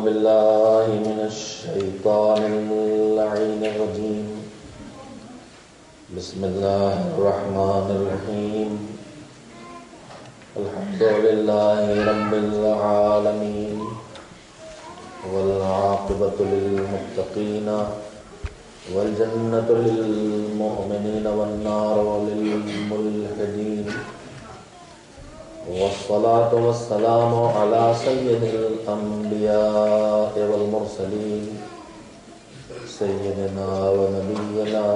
بالله من الشيطان اللعين الرجيم. بسم الله الرحمن الرحيم. الحمد لله رب العالمين والعاقبة للمتقين والجنة للمؤمنين والنار للملحدين، والصلاة والسلام على سيد الأنبياء والمرسلين سيدنا ونبينا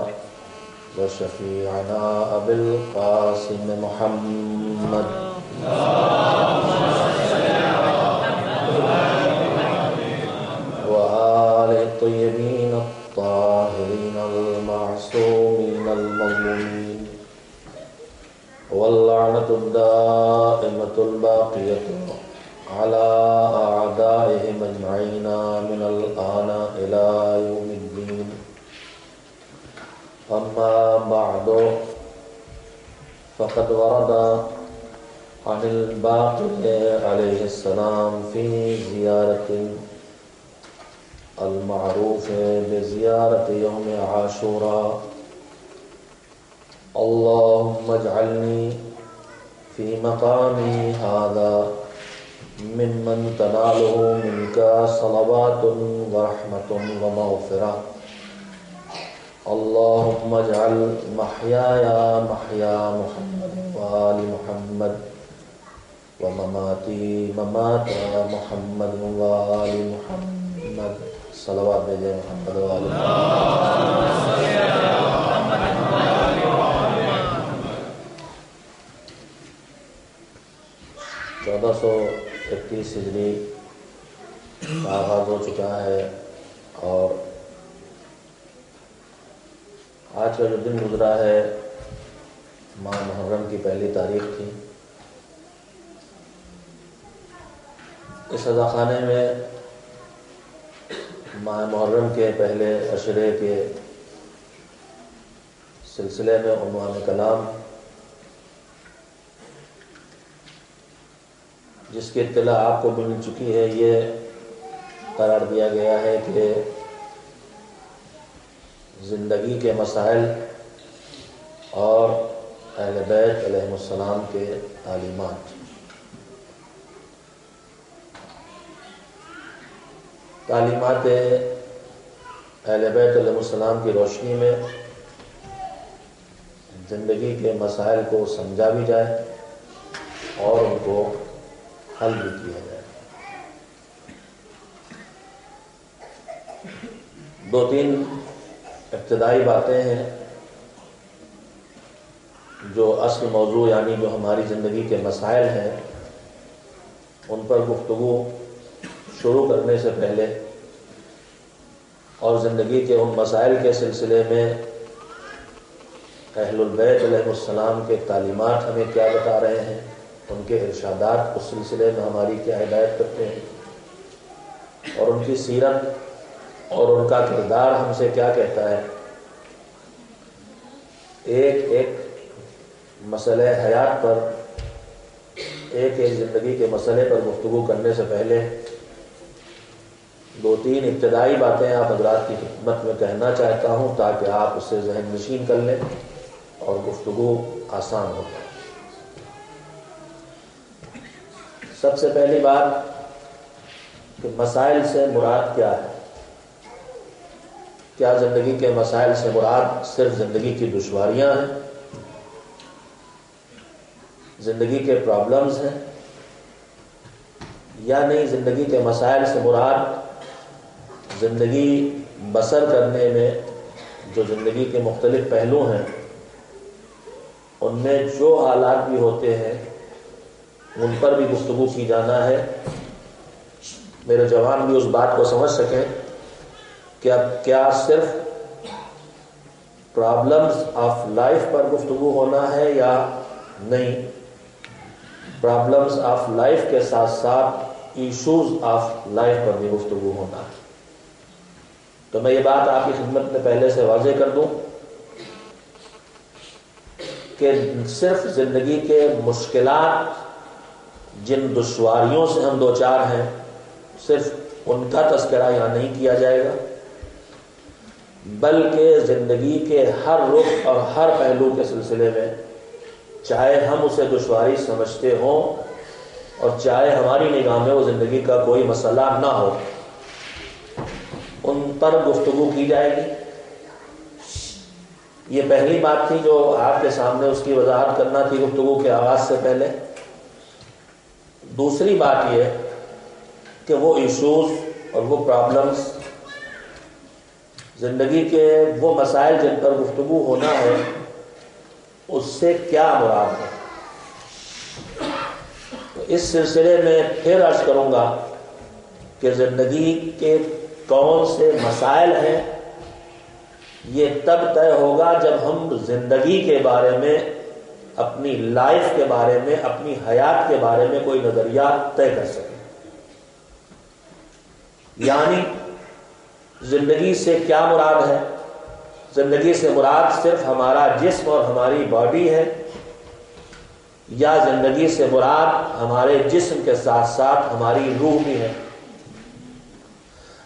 وشفيعنا أبي القاسم محمد وآل الطيبين الطاهرين المعصومين المظلومين، واللعنة الدائمة الباقية على أعدائهم أجمعين من الآن إلى يوم الدين. أما بعد، فقد ورد عن الباقر عليه السلام في زيارة المعروف بزيارة يوم عاشوراء: اللهم اجعلني في مقامي هذا ممن تناله منك صلوات ورحمة ومغفرة. اللهم اجعل محياي محيا محمد وآل محمد ومماتي ممات محمد وآل محمد. صلوات بھیجے محمد وآل محمد. 1431 ہجری کا آغاز ہو چکا ہے، اور آج کا جو دن گزرا ہے ماہ محرم کی پہلی تاریخ تھی. اس عزاخانے میں ماہ محرم کے پہلے عشرے کے سلسلے میں عنوان کلام، جس کی اطلاع آپ کو مل چکی ہے، یہ قرار دیا گیا ہے کہ زندگی کے مسائل اور اہل بیت علیہم السلام کے تعلیمات. تعلیمات اہل بیت علیہ السلام کی روشنی میں زندگی کے مسائل کو سمجھا بھی جائے اور ان کو حل بھی کیا جائے. 2-3 ابتدائی باتیں ہیں جو اصل موضوع یعنی جو ہماری زندگی کے مسائل ہیں ان پر گفتگو شروع کرنے سے پہلے، اور زندگی کے ان مسائل کے سلسلے میں اہل البیت علیہ السلام کے تعلیمات ہمیں کیا بتا رہے ہیں، ان کے ارشادات اس سلسلے میں ہماری کیا ہدایت کرتے ہیں، اور ان کی سیرت اور ان کا کردار ہم سے کیا کہتا ہے. ایک ایک مسئلہ حیات پر، ایک ایک زندگی کے مسئلے پر گفتگو کرنے سے پہلے 2-3 ابتدائی باتیں آپ حضرات کی خدمت میں کہنا چاہتا ہوں تاکہ آپ اسے ذہن نشین کر لیں اور گفتگو آسان ہو جائے. سب سے پہلی بات کہ مسائل سے مراد کیا ہے. کیا زندگی کے مسائل سے مراد صرف زندگی کی دشواریاں ہیں، زندگی کے پرابلمز ہیں، یا نہیں؟ زندگی کے مسائل سے مراد زندگی بسر کرنے میں جو زندگی کے مختلف پہلو ہیں ان میں جو حالات بھی ہوتے ہیں ان پر بھی گفتگو کی جانا ہے. میرے جوان بھی اس بات کو سمجھ سکیں کہ اب کیا صرف پرابلمز آف لائف پر گفتگو ہونا ہے یا نہیں. پرابلمز آف لائف کے ساتھ ساتھ ایشوز آف لائف پر بھی گفتگو ہونا ہے. تو میں یہ بات آپ کی خدمت میں پہلے سے واضح کر دوں کہ صرف زندگی کے مشکلات، جن دشواریوں سے ہم دوچار ہیں، صرف ان کا تذکرہ یہاں نہیں کیا جائے گا، بلکہ زندگی کے ہر رخ اور ہر پہلو کے سلسلے میں، چاہے ہم اسے دشواری سمجھتے ہوں اور چاہے ہماری نگاہ میں وہ زندگی کا کوئی مسئلہ نہ ہو، ان پر گفتگو کی جائے گی۔ یہ پہلی بات تھی جو آپ کے سامنے اس کی وضاحت کرنا تھی گفتگو کے آغاز سے پہلے۔ دوسری بات یہ کہ وہ ایشوز اور وہ پرابلمز، زندگی کے وہ مسائل جن پر گفتگو ہونا ہے، اس سے کیا مراد ہے۔ تو اس سلسلے میں پھر عرض کروں گا کہ زندگی کے کون سے مسائل ہیں، یہ تب طے ہوگا جب ہم زندگی کے بارے میں، اپنی لائف کے بارے میں، اپنی حیات کے بارے میں کوئی نظریہ طے کر سکیں۔ یعنی زندگی سے کیا مراد ہے؟ زندگی سے مراد صرف ہمارا جسم اور ہماری باڈی ہے، یا زندگی سے مراد ہمارے جسم کے ساتھ ساتھ ہماری روح بھی ہے؟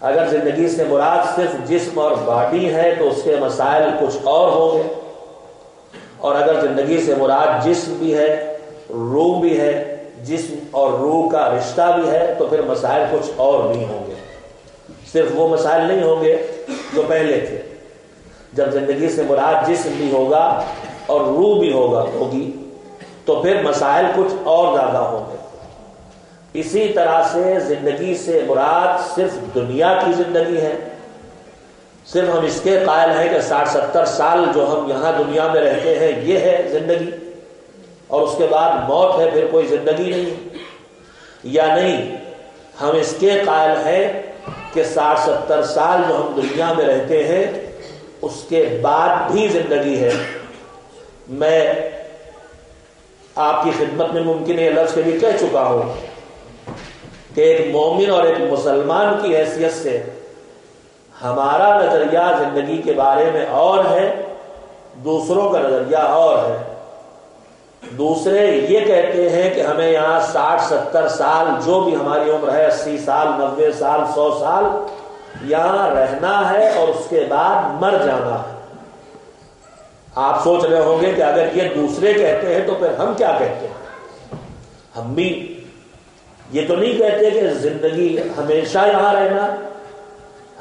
اگر زندگی سے مراد صرف جسم اور باڈی ہے تو اس کے مسائل کچھ اور ہوں گے، اور اگر زندگی سے مراد جسم بھی ہے، روح بھی ہے، جسم اور روح کا رشتہ بھی ہے، تو پھر مسائل کچھ اور بھی ہوں گے، صرف وہ مسائل نہیں ہوں گے جو پہلے تھے۔ جب زندگی سے مراد جسم بھی ہوگا اور روح بھی ہوگی تو پھر مسائل کچھ اور زیادہ ہوں گے۔ اسی طرح سے زندگی سے مراد صرف دنیا کی زندگی ہے، صرف ہم اس کے قائل ہیں کہ 60-70 سال جو ہم یہاں دنیا میں رہتے ہیں یہ ہے زندگی، اور اس کے بعد موت ہے، پھر کوئی زندگی نہیں، یا نہیں ہم اس کے قائل ہیں کہ 60-70 سال جو ہم دنیا میں رہتے ہیں اس کے بعد بھی زندگی ہے۔ میں آپ کی خدمت میں ممکن ہے یہ لفظ کبھی کہہ چکا ہوں کہ ایک مومن اور ایک مسلمان کی حیثیت سے ہمارا نظریہ زندگی کے بارے میں اور ہے، دوسروں کا نظریہ اور ہے۔ دوسرے یہ کہتے ہیں کہ ہمیں یہاں 60-70 سال جو بھی ہماری عمر ہے، 80 سال، 90 سال، 100 سال یہاں رہنا ہے اور اس کے بعد مر جانا ہے۔ آپ سوچ رہے ہوں گے کہ اگر یہ دوسرے کہتے ہیں تو پھر ہم کیا کہتے ہیں؟ ہم بھی یہ تو نہیں کہتے کہ زندگی ہمیشہ یہاں رہنا،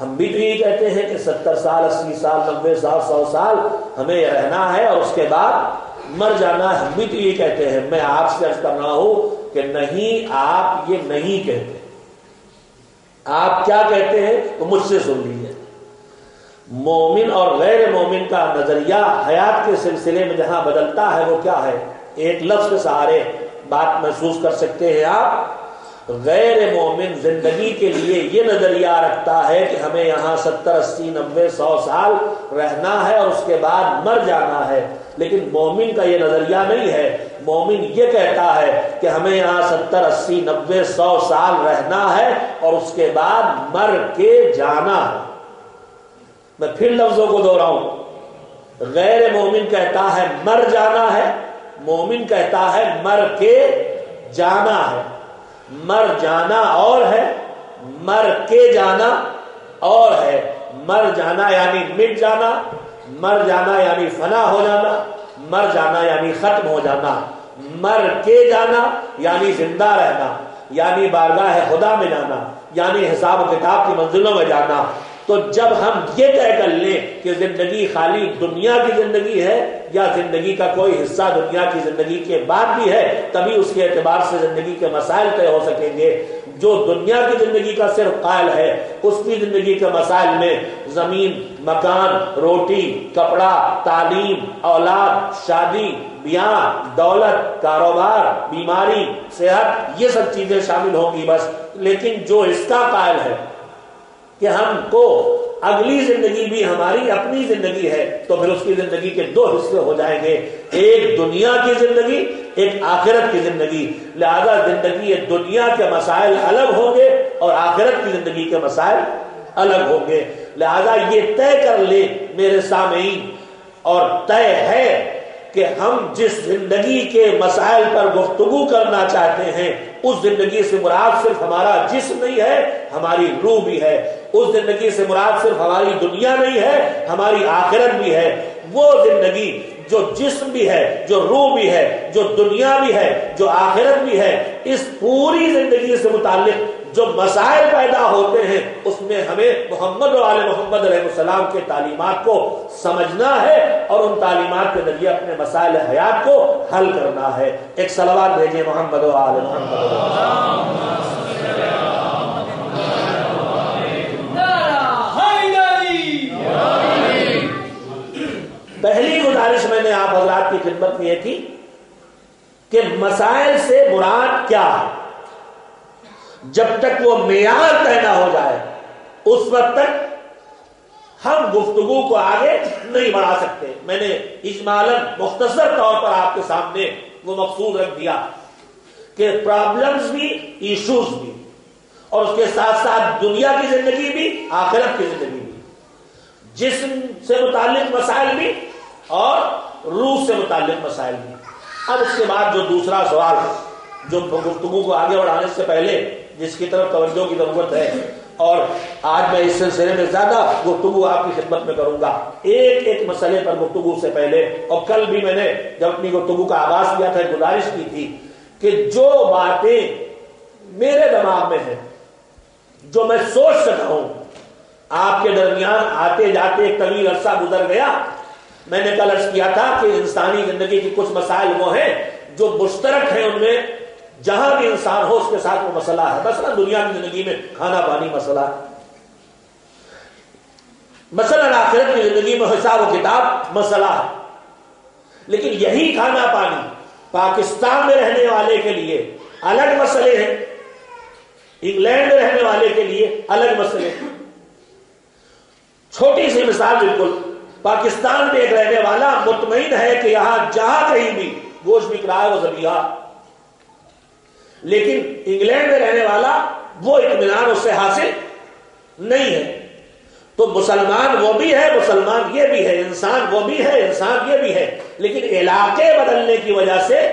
ہم بھی تو یہ کہتے ہیں کہ 70 سال، 80 سال، 90 سال، 100 سال ہمیں رہنا ہے اور اس کے بعد مر جانا ہے، ہم بھی تو یہ کہتے ہیں۔ میں آپ سے عرض کر رہا ہوں کہ نہیں، آپ یہ نہیں کہتے۔ آپ کیا کہتے ہیں تو مجھ سے سن لیجیے۔ مومن اور غیر مومن کا نظریہ حیات کے سلسلے میں جہاں بدلتا ہے وہ کیا ہے؟ ایک لفظ کے سہارے بات محسوس کر سکتے ہیں آپ۔ غیر مومن زندگی کے لیے یہ نظریہ رکھتا ہے کہ ہمیں یہاں 70 80 90 100 سال رہنا ہے اور اس کے بعد مر جانا ہے، لیکن مومن کا یہ نظریہ نہیں ہے۔ مومن یہ کہتا ہے کہ ہمیں یہاں 70 80 90 100 سال رہنا ہے اور اس کے بعد مر کے جانا ہے۔ میں پھر لفظوں کو دوہراؤں، غیر مومن کہتا ہے مر جانا ہے، مومن کہتا ہے مر کے جانا ہے۔ مر جانا اور ہے، مر کے جانا اور ہے۔ مر جانا یعنی مٹ جانا، مر جانا یعنی فنا ہو جانا، مر جانا یعنی ختم ہو جانا۔ مر کے جانا یعنی زندہ رہنا، یعنی بارگاہ خدا میں جانا، یعنی حساب و کتاب کی منزلوں میں جانا۔ تو جب ہم یہ طے کر لیں کہ زندگی خالی دنیا کی زندگی ہے یا زندگی کا کوئی حصہ دنیا کی زندگی کے بعد بھی ہے، تبھی اس کے اعتبار سے زندگی کے مسائل طے ہو سکیں گے۔ جو دنیا کی زندگی کا صرف قائل ہے، اس کی زندگی کے مسائل میں زمین، مکان، روٹی، کپڑا، تعلیم، اولاد، شادی، بیاہ، دولت، کاروبار، بیماری، صحت، یہ سب چیزیں شامل ہوں گی بس۔ لیکن جو اس کا قائل ہے کہ ہم کو اگلی زندگی بھی ہماری اپنی زندگی ہے، تو پھر اس کی زندگی کے دو حصے ہو جائیں گے، ایک دنیا کی زندگی، ایک آخرت کی زندگی۔ لہذا زندگی دنیا کے مسائل الگ ہوں گے اور آخرت کی زندگی کے مسائل الگ ہوں گے۔ لہذا یہ طے کر لے میرے سامعین، اور طے ہے کہ ہم جس زندگی کے مسائل پر گفتگو کرنا چاہتے ہیں اس زندگی سے مراد صرف ہمارا جسم نہیں ہے، ہماری روح بھی ہے. اس زندگی سے مراد صرف ہماری دنیا نہیں ہے، ہماری آخرت بھی ہے. وہ زندگی جو جسم بھی ہے، جو روح بھی ہے، جو دنیا بھی ہے، جو آخرت بھی ہے، اس پوری زندگی سے متعلق جو مسائل پیدا ہوتے ہیں اس میں ہمیں محمد و آل محمد علیہ السلام کے تعلیمات کو سمجھنا ہے اور ان تعلیمات کے ذریعے اپنے مسائل حیات کو حل کرنا ہے. ایک صلوات بھیجیں محمد و آل محمد. پہلی گزارش میں نے آپ حضرات کی خدمت میں یہ تھی کہ مسائل سے مراد کیا ہے. جب تک وہ معیار طے نہ ہو جائے اس وقت تک ہم گفتگو کو آگے نہیں بڑھا سکتے. میں نے اجمالاً مختصر طور پر آپ کے سامنے وہ مقصود رکھ دیا کہ پرابلمز بھی، ایشوز بھی، اور اس کے ساتھ ساتھ دنیا کی زندگی بھی، آخرت کی زندگی بھی، جسم سے متعلق مسائل بھی اور روح سے متعلق مسائل بھی. اب اس کے بعد جو دوسرا سوال جو گفتگو کو آگے بڑھانے سے پہلے جس کی طرف توجہ کی ضرورت ہے، اور آج میں اس سلسلے میں زیادہ گفتگو آپ کی خدمت میں کروں گا ایک ایک مسئلے پر گفتگو سے پہلے. اور کل بھی میں نے جب اپنی گفتگو کا آغاز کیا تھا گزارش کی تھی کہ جو باتیں میرے دماغ میں ہیں، جو میں سوچ سکتا ہوں، آپ کے درمیان آتے جاتے ایک طویل عرصہ گزر گیا. میں نے کل عرض کیا تھا کہ انسانی زندگی کی کچھ مسائل وہ ہیں جو مشترک ہیں، ان میں جہاں بھی انسان ہو اس کے ساتھ وہ مسئلہ ہے. مثلا دنیا کی زندگی میں کھانا پانی مسئلہ ہے، مثلا آخرت کی زندگی میں حساب و کتاب مسئلہ ہے. لیکن یہی کھانا پانی پاکستان میں رہنے والے کے لیے الگ مسئلے ہیں، انگلینڈ میں رہنے والے کے لیے الگ مسئلے ہیں. چھوٹی سی مثال، بالکل پاکستان میں ایک رہنے والا مطمئن ہے کہ یہاں جہاں کہیں بھی گوشت بک رہا ہے وہ ذبیحہ، لیکن انگلینڈ میں رہنے والا وہ اطمینان اس سے حاصل نہیں ہے. تو مسلمان وہ بھی ہے، مسلمان یہ بھی ہے، انسان وہ بھی ہے، انسان یہ بھی ہے، لیکن علاقے بدلنے کی وجہ سے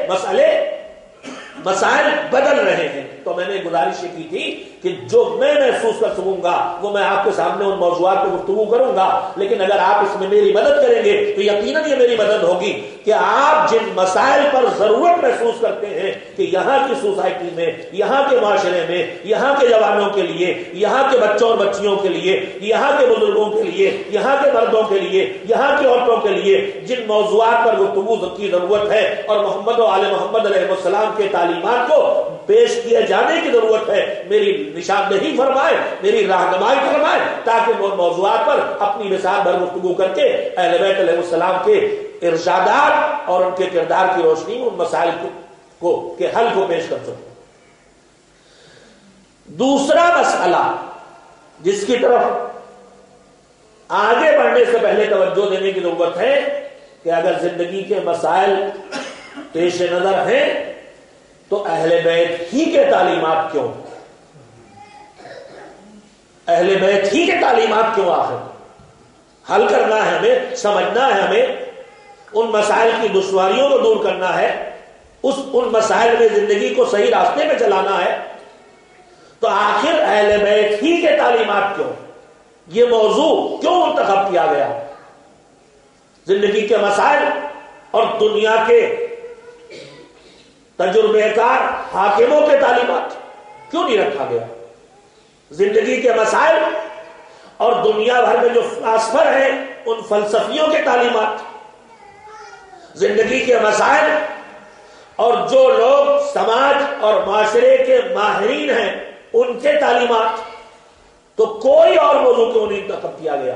مسائل بدل رہے ہیں. تو میں نے گزارش یہ کی تھی کہ جو میں محسوس کر سکوں گا وہ میں آپ کے سامنے ان موضوعات پہ گفتگو کروں گا، لیکن اگر آپ اس میں میری مدد کریں گے تو یقیناً یہ میری مدد ہوگی کہ آپ جن مسائل پر ضرورت محسوس کرتے ہیں کہ یہاں کی سوسائٹی میں، یہاں کے معاشرے میں، یہاں کے جوانوں کے لیے، یہاں کے بچوں اور بچیوں کے لیے، یہاں کے بزرگوں کے لیے، یہاں کے مردوں کے لیے، یہاں کی عورتوں کے لیے جن موضوعات پر گفتگو کی ضرورت ہے اور محمد و آل محمد علیہ السلام کے تعلیمات کو پیش کیے جانے کی ضرورت ہے، میری نشاندہی فرمائے، میری رہنمائی فرمائے، تاکہ وہ موضوعات پر اپنی مثال بھر گفتگو کر کے اہل بیت علیہ السلام کے ارشادات اور ان کے کردار کی روشنی میں ان مسائل کے حل کو پیش کر سکوں. دوسرا مسئلہ جس کی طرف آگے بڑھنے سے پہلے توجہ دینے کی ضرورت ہے کہ اگر زندگی کے مسائل پیش نظر ہیں تو اہل بیت ہی کے تعلیمات کیوں؟ اہل بیت ہی کے تعلیمات کیوں آخر؟ حل کرنا ہے ہمیں، سمجھنا ہے ہمیں، ان مسائل کی دشواریوں کو دور کرنا ہے، ان مسائل میں زندگی کو صحیح راستے پہ چلانا ہے. تو آخر اہل بیت ہی کے تعلیمات کیوں؟ یہ موضوع کیوں منتخب کیا گیا؟ زندگی کے مسائل اور دنیا کے تجربے کار حاکموں کے تعلیمات کیوں نہیں رکھا گیا؟ زندگی کے مسائل اور دنیا بھر میں جو فلاسفر ہیں ان فلسفیوں کے تعلیمات، زندگی کے مسائل اور جو لوگ سماج اور معاشرے کے ماہرین ہیں ان کے تعلیمات. تو کوئی اور موضوع کیوں نہیں انتخاب کیا گیا؟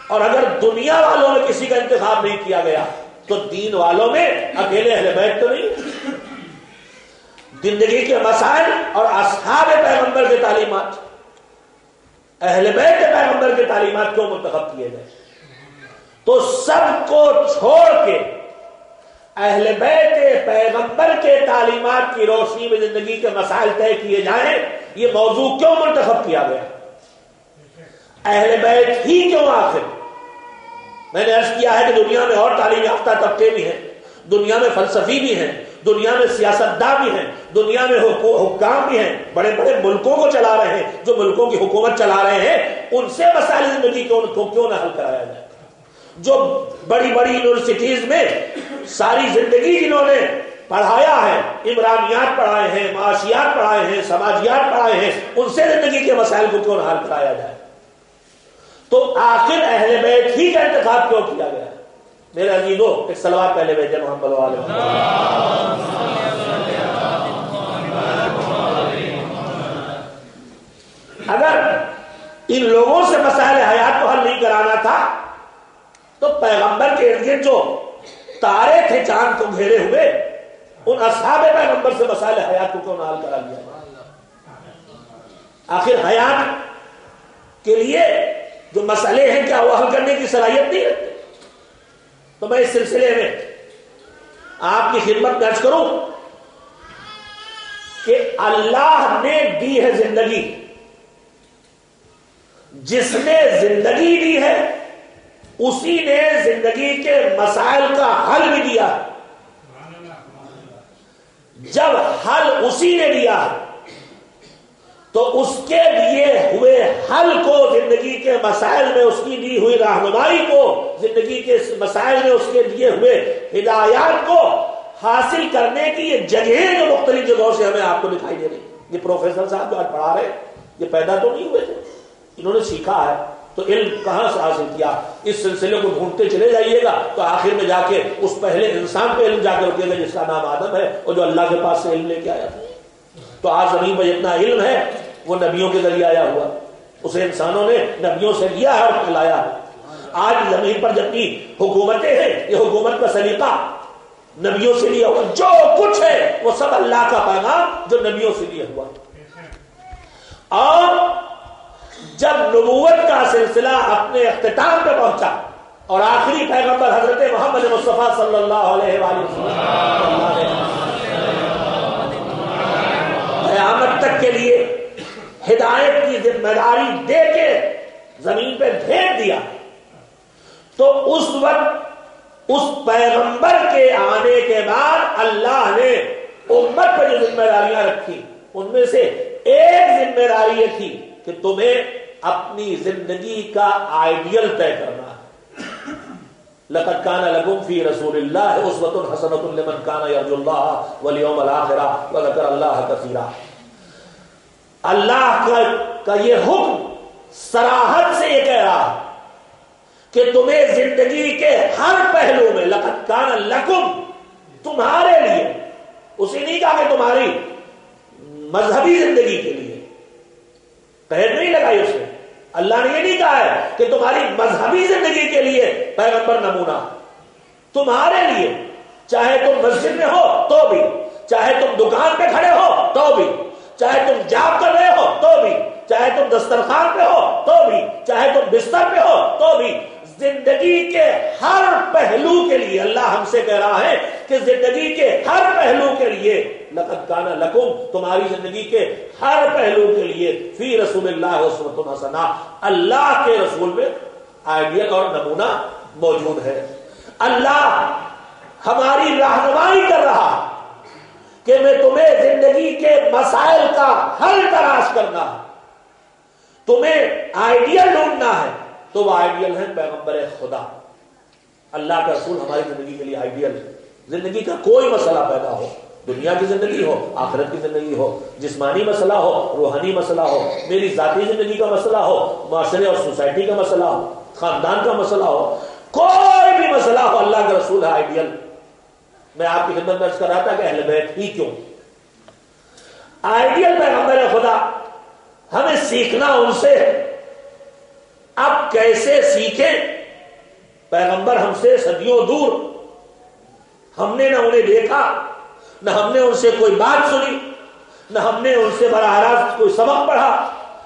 اور اگر دنیا والوں میں کسی کا انتخاب نہیں کیا گیا تو دین والوں میں اکیلے اہل بیت تو نہیں. زندگی کے مسائل اور اصحاب پیغمبر کے تعلیمات، اہل بیت پیغمبر کے تعلیمات کیوں منتخب کیے گئے؟ تو سب کو چھوڑ کے اہل بیت پیغمبر کے تعلیمات کی روشنی میں زندگی کے مسائل طے کیے جائیں، یہ موضوع کیوں منتخب کیا گیا؟ اہل بیت ہی کیوں آخر؟ میں نے عرض کیا ہے کہ دنیا میں اور تعلیم یافتہ طبقے بھی ہیں، دنیا میں فلسفی بھی ہیں، دنیا میں سیاستدان بھی ہیں، دنیا میں حکام بھی ہیں، بڑے بڑے ملکوں کو چلا رہے ہیں، جو ملکوں کی حکومت چلا رہے ہیں، ان سے مسائل زندگی کو کیوں نہ حل کرایا جائے؟ جو بڑی بڑی یونیورسٹیز میں ساری زندگی جنہوں نے پڑھایا ہے، عمرانیات پڑھائے ہیں، معاشیات پڑھائے ہیں، سماجیات پڑھائے ہیں، ان سے زندگی کے مسائل کو کیوں نہ حل کرایا جائے؟ تو آخر اہل بیت ہی کا انتخاب کیوں کیا گیا ہے؟ میرے عزیزو، ایک صلوات پہلے بھیجے محمد والے اگر ان لوگوں سے مسائل حیات کو حل نہیں کرانا تھا تو پیغمبر کے ارد گرد جو تارے تھے چاند کو گھیرے ہوئے، ان اصحاب پیغمبر سے مسائل حیات کو کیوں نہ حل کرا لیا؟ آخر حیات کے لیے جو مسئلے ہیں کیا وہ حل کرنے کی صلاحیت نہیں رکھتے؟ تو میں اس سلسلے میں آپ کی خدمت میں عرض کروں کہ اللہ نے دی ہے زندگی، جس نے زندگی دی ہے اسی نے زندگی کے مسائل کا حل بھی دیا ہے۔ جب حل اسی نے دیا ہے تو اس کے دیے ہوئے حل کو، زندگی کے مسائل میں اس کی دی ہوئی رہنمائی کو، زندگی کے مسائل میں اس کے دیے ہوئے ہدایات کو حاصل کرنے کی یہ جگہیں جو مختلف جگہوں سے ہمیں آپ کو دکھائی دے رہی۔ یہ پروفیسر صاحب جو آج پڑھا رہے ہیں یہ پیدا تو نہیں ہوئے تھے، انہوں نے سیکھا ہے، تو علم کہاں سے حاصل کیا؟ اس سلسلے کو ڈھونڈتے چلے جائیے گا تو آخر میں جا کے اس پہلے انسان پہ علم جا کے رکے گا جس کا نام آدم ہے اور جو اللہ کے پاس سے علم لے کے آیا تھا۔ تو آج زمین پر جتنا علم ہے وہ نبیوں کے ذریعے آیا ہوا، اسے انسانوں نے نبیوں سے لیا ہے اور پھیلایا ہے۔ آج زمین پر جتنی حکومتیں ہیں یہ حکومت کا سلیقہ نبیوں سے لیا ہوا، جو کچھ ہے وہ سب اللہ کا پیغام جو نبیوں سے لیا ہوا۔ اور جب نبوت کا سلسلہ اپنے اختتام پہ پہنچا اور آخری پیغمبر حضرت محمد مصطفیٰ صلی اللہ علیہ وآلہ وسلم قیامت تک کے لیے ہدایت کی ذمہ داری دے کے زمین پہ بھیج دیا، تو اس وقت اس پیغمبر کے آنے کے بعد اللہ نے امت پہ جو ذمہ داریاں رکھی ان میں سے ایک ذمہ داری یہ تھی کہ تمہیں اپنی زندگی کا آئیڈیل طے کرنا ہے۔ لقد کان لکم فی رسول اللہ اسوۃ حسنۃ لمن کان یرجو اللہ والیوم الآخر وذکر اللہ کثیرا۔ اللہ کا یہ حکم صراحت سے یہ کہہ رہا ہے کہ تمہیں زندگی کے ہر پہلو میں، لقد کان لکم، تمہارے لیے، اسی نہیں کہا کہ تمہاری مذہبی زندگی کے لیے، قید نہیں لگائی اس نے، اللہ نے یہ نہیں کہا ہے کہ تمہاری مذہبی زندگی کے لیے پیغمبر نمونہ، تمہارے لیے، چاہے تم مسجد میں ہو تو بھی، چاہے تم دکان پہ کھڑے ہو تو بھی، چاہے تم جاب کر رہے ہو تو بھی، چاہے تم دسترخوان پہ ہو تو بھی، چاہے تم بستر پہ ہو تو بھی، زندگی کے ہر پہلو کے لیے اللہ ہم سے کہہ رہا ہے کہ زندگی کے ہر پہلو کے لیے لقد کان لکم، تمہاری زندگی کے ہر پہلو کے لیے فی رسول اللہ اسوۃ حسنہ، اللہ کے رسول میں آئیڈیل اور نمونہ موجود ہے۔ اللہ ہماری رہنمائی کر رہا کہ میں تمہیں زندگی کے مسائل کا حل تلاش کرنا ہے، تمہیں آئیڈیل ڈھونڈنا ہے، تو وہ آئیڈیل ہے پیغمبر خدا، اللہ کا رسول ہماری زندگی کے لیے آئیڈیل ہے۔ زندگی کا کوئی مسئلہ پیدا ہو، دنیا کی زندگی ہو، آخرت کی زندگی ہو، جسمانی مسئلہ ہو، روحانی مسئلہ ہو، میری ذاتی زندگی کا مسئلہ ہو، معاشرے اور سوسائٹی کا مسئلہ ہو، خاندان کا مسئلہ ہو، کوئی بھی مسئلہ ہو، اللہ کا رسول ہے آئیڈیل۔ میں آپ کی خدمت میں عرض کر رہا تھا کہ اہل بیت ہی کیوں، آئیڈیل پیغمبر خدا، ہمیں سیکھنا ان سے ہے۔ اب کیسے سیکھیں؟ پیغمبر ہم سے صدیوں دور، ہم نے نہ انہیں دیکھا، نہ ہم نے ان سے کوئی بات سنی، نہ ہم نے ان سے براہ راست کوئی سبق پڑھا،